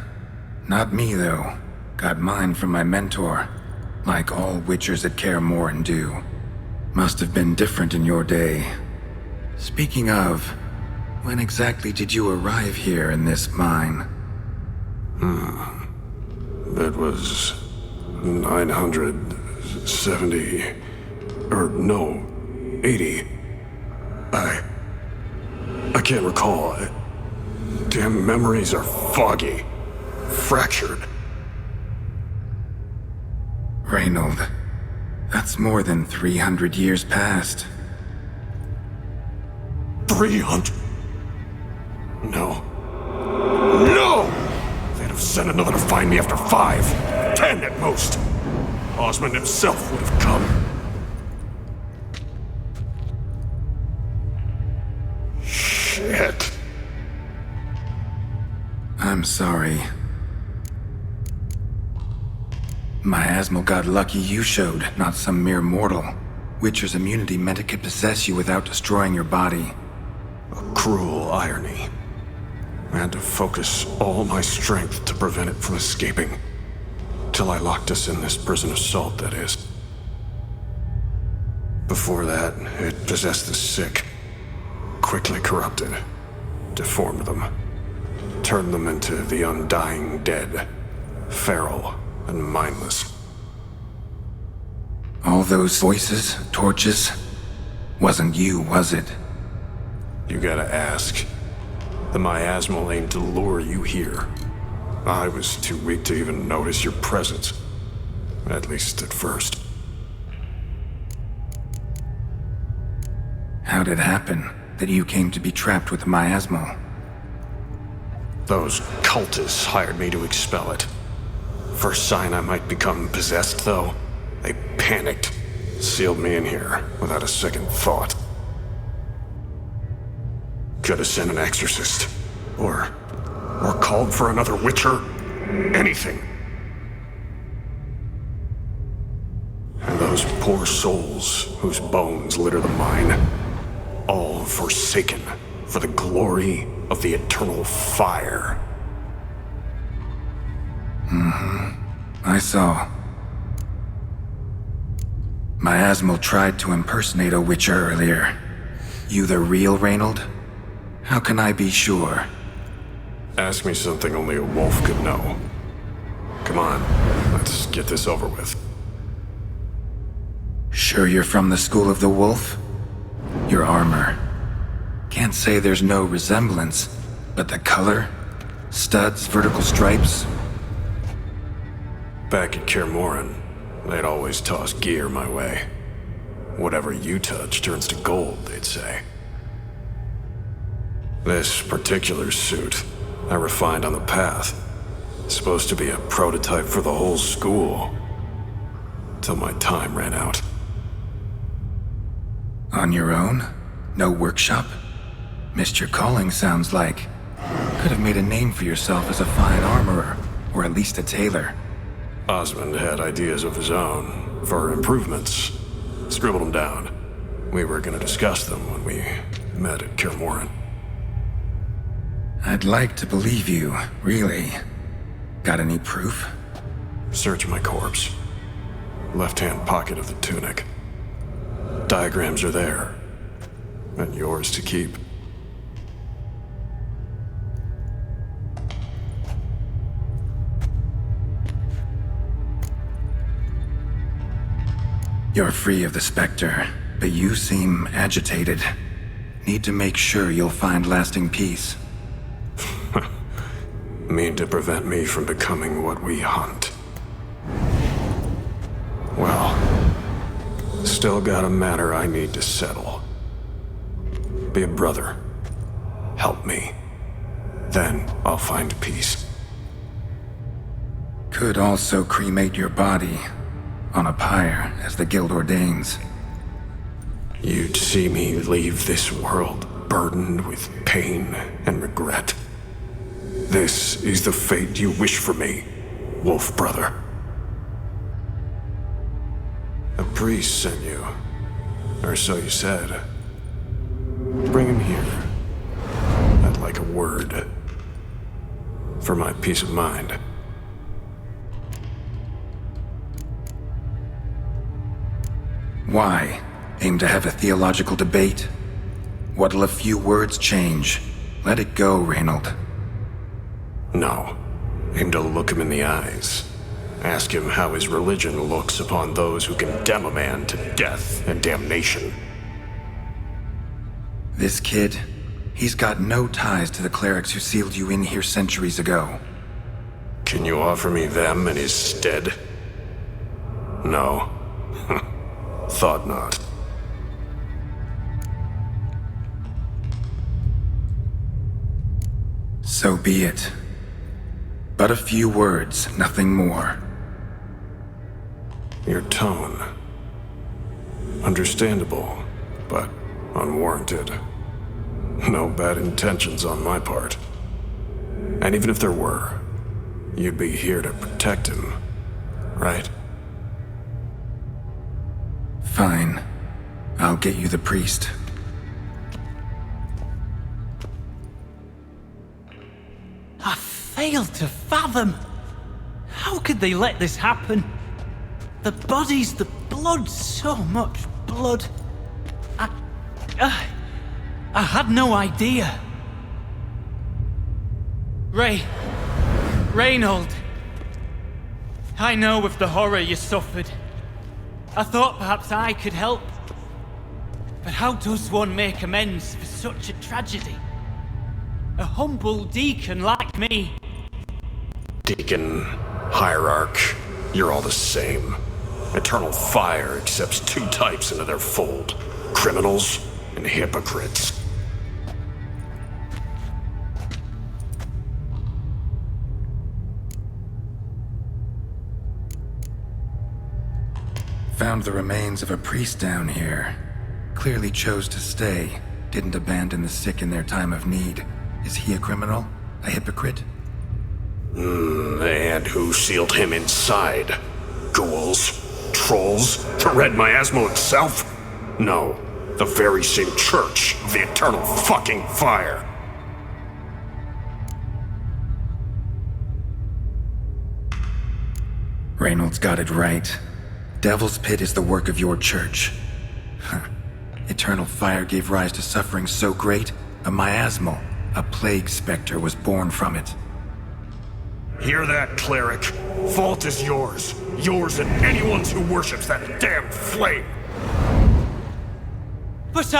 Not me, though. Got mine from my mentor, like all witchers at Kaer Morhen do. Must have been different in your day. Speaking of, when exactly did you arrive here in this mine? It was 970... or no, 80. I can't recall. Damn memories are foggy. Fractured. Reynold, that's more than 300 years past. 300? No. No! They'd have sent another to find me after 5, 10 at most. Osmond himself would have come. Shit. I'm sorry. Miasmal got lucky you showed, not some mere mortal. Witcher's immunity meant it could possess you without destroying your body. A cruel irony. I had to focus all my strength to prevent it from escaping. Till I locked us in this prison of salt, that is. Before that, it possessed the sick. Quickly corrupted. Deformed them. Turned them into the undying dead. Feral and mindless. All those voices, torches, wasn't you, was it? You gotta ask. The miasmal aimed to lure you here. I was too weak to even notice your presence. At least at first. How'd it happen that you came to be trapped with the miasmal? Those cultists hired me to expel it. First sign I might become possessed, though, they panicked. Sealed me in here without a second thought. Could have sent an exorcist. Or called for another witcher. Anything. And those poor souls whose bones litter the mine. All forsaken for the glory of the Eternal Fire. I saw. Miasmal tried to impersonate a witcher earlier. You the real Reynold? How can I be sure? Ask me something only a wolf could know. Come on, let's get this over with. Sure you're from the School of the Wolf? Your armor. Can't say there's no resemblance, but the color? Studs, vertical stripes? Back at Kaer Morhen, they'd always toss gear my way. Whatever you touch turns to gold, they'd say. This particular suit, I refined on the path. Supposed to be a prototype for the whole school. Till my time ran out. On your own? No workshop? Missed your calling, sounds like. Could have made a name for yourself as a fine armorer, or at least a tailor. Osmond had ideas of his own, for improvements. Scribbled them down. We were gonna discuss them when we met at Kaer Morhen. I'd like to believe you, really. Got any proof? Search my corpse. Left-hand pocket of the tunic. Diagrams are there. And yours to keep. You're free of the Spectre, but you seem agitated. Need to make sure you'll find lasting peace. Mean to prevent me from becoming what we hunt. Well, still got a matter I need to settle. Be a brother. Help me. Then I'll find peace. Could also cremate your body on a pyre, as the guild ordains. You'd see me leave this world burdened with pain and regret. This is the fate you wish for me, wolf brother. A priest sent you, or so you said. Bring him here. I'd like a word. For my peace of mind. Why? Aim to have a theological debate? What'll a few words change? Let it go, Reynold. No. Aim to look him in the eyes. Ask him how his religion looks upon those who condemn a man to death and damnation. This kid, he's got no ties to the clerics who sealed you in here centuries ago. Can you offer me them in his stead? No. Thought not. So be it. But a few words, nothing more. Your tone. Understandable, but unwarranted. No bad intentions on my part. And even if there were, you'd be here to protect him, right? Fine. I'll get you the priest. I fail to fathom. How could they let this happen? The bodies, the blood, so much blood. I had no idea. Reynold. I know of the horror you suffered. I thought perhaps I could help. But how does one make amends for such a tragedy? A humble deacon like me. Deacon, hierarch, you're all the same. Eternal Fire accepts two types into their fold. Criminals and hypocrites. Found the remains of a priest down here. Clearly chose to stay. Didn't abandon the sick in their time of need. Is he a criminal? A hypocrite? And who sealed him inside? Ghouls? Trolls? The Red Miasmal itself? No. The very same church of the Eternal fucking Fire. Reynolds got it right. Devil's Pit is the work of your church. Eternal Fire gave rise to suffering so great, a miasmal, a plague specter was born from it. Hear that, cleric? Fault is yours. Yours and anyone's who worships that damn flame. But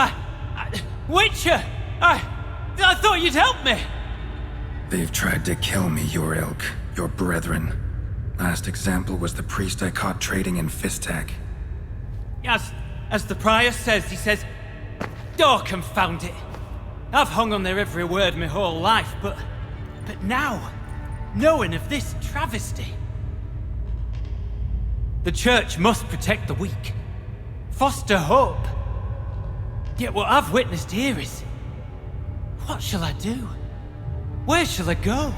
Witcher! I thought you'd help me! They've tried to kill me, your ilk, your brethren. Last example was the priest I caught trading in Fistak. As the prior says, he says, "Oh, confound it. I've hung on their every word my whole life, but now, knowing of this travesty, the church must protect the weak, foster hope. Yet what I've witnessed here is, what shall I do? Where shall I go?"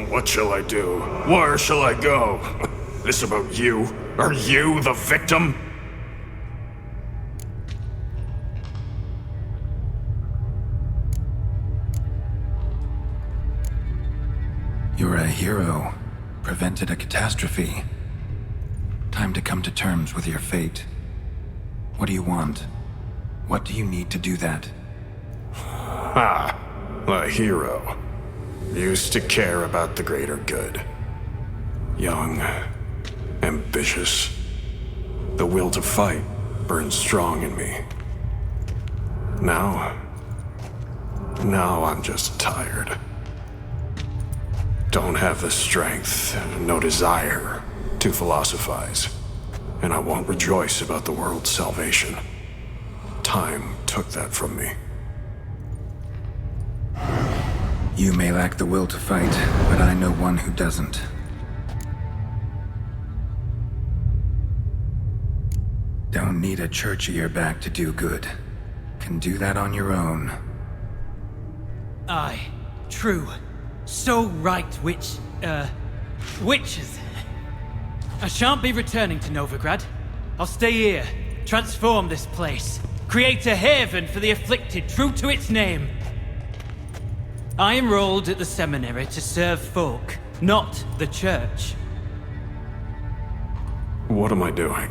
What shall I do? Where shall I go? This about you? Are you the victim? You're were a hero, prevented a catastrophe. Time to come to terms with your fate. What do you want? What do you need to do that? Ha! A hero. Used to care about the greater good. Young, ambitious. The will to fight burns strong in me. Now I'm just tired. Don't have the strength, no desire to philosophize. And I won't rejoice about the world's salvation. Time took that from me. You may lack the will to fight, but I know one who doesn't. Don't need a church at your back to do good. Can do that on your own. Aye, true. So right, witches. I shan't be returning to Novigrad. I'll stay here, transform this place, create a haven for the afflicted, true to its name. I enrolled at the seminary to serve folk, not the church. What am I doing?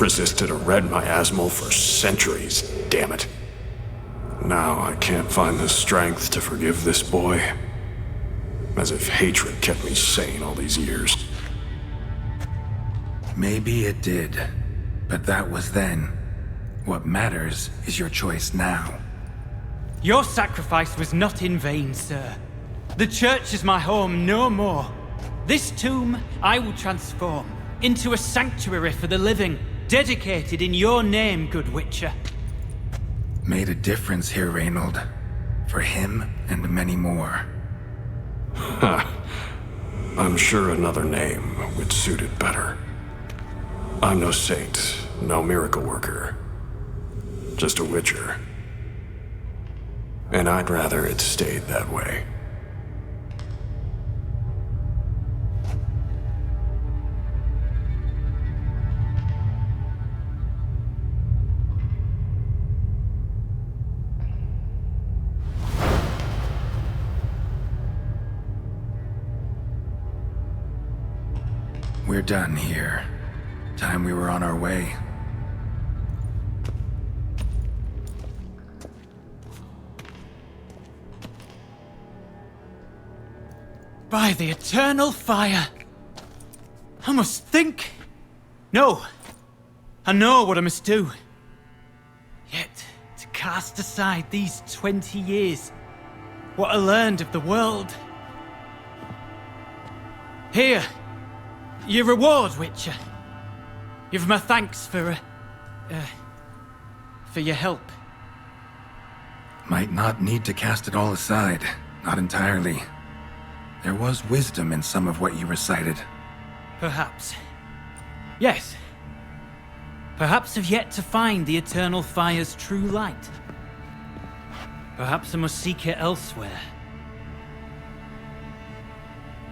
Resisted a red miasmal for centuries, damn it. Now I can't find the strength to forgive this boy. As if hatred kept me sane all these years. Maybe it did, but that was then. What matters is your choice now. Your sacrifice was not in vain, sir. The church is my home no more. This tomb I will transform into a sanctuary for the living, dedicated in your name, good Witcher. Made a difference here, Reynold. For him and many more. Ha. I'm sure another name would suit it better. I'm no saint, no miracle worker. Just a Witcher. And I'd rather it stayed that way. We're done here. Time we were on our way. By the eternal fire! I must think! No! I know what I must do. Yet, to cast aside these 20 years, what I learned of the world. Here! Your reward, Witcher. You've my thanks for your help. Might not need to cast it all aside. Not entirely. There was wisdom in some of what you recited. Perhaps. Yes. Perhaps I've yet to find the eternal fire's true light. Perhaps I must seek it elsewhere.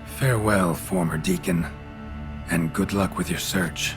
Farewell, former deacon. And good luck with your search.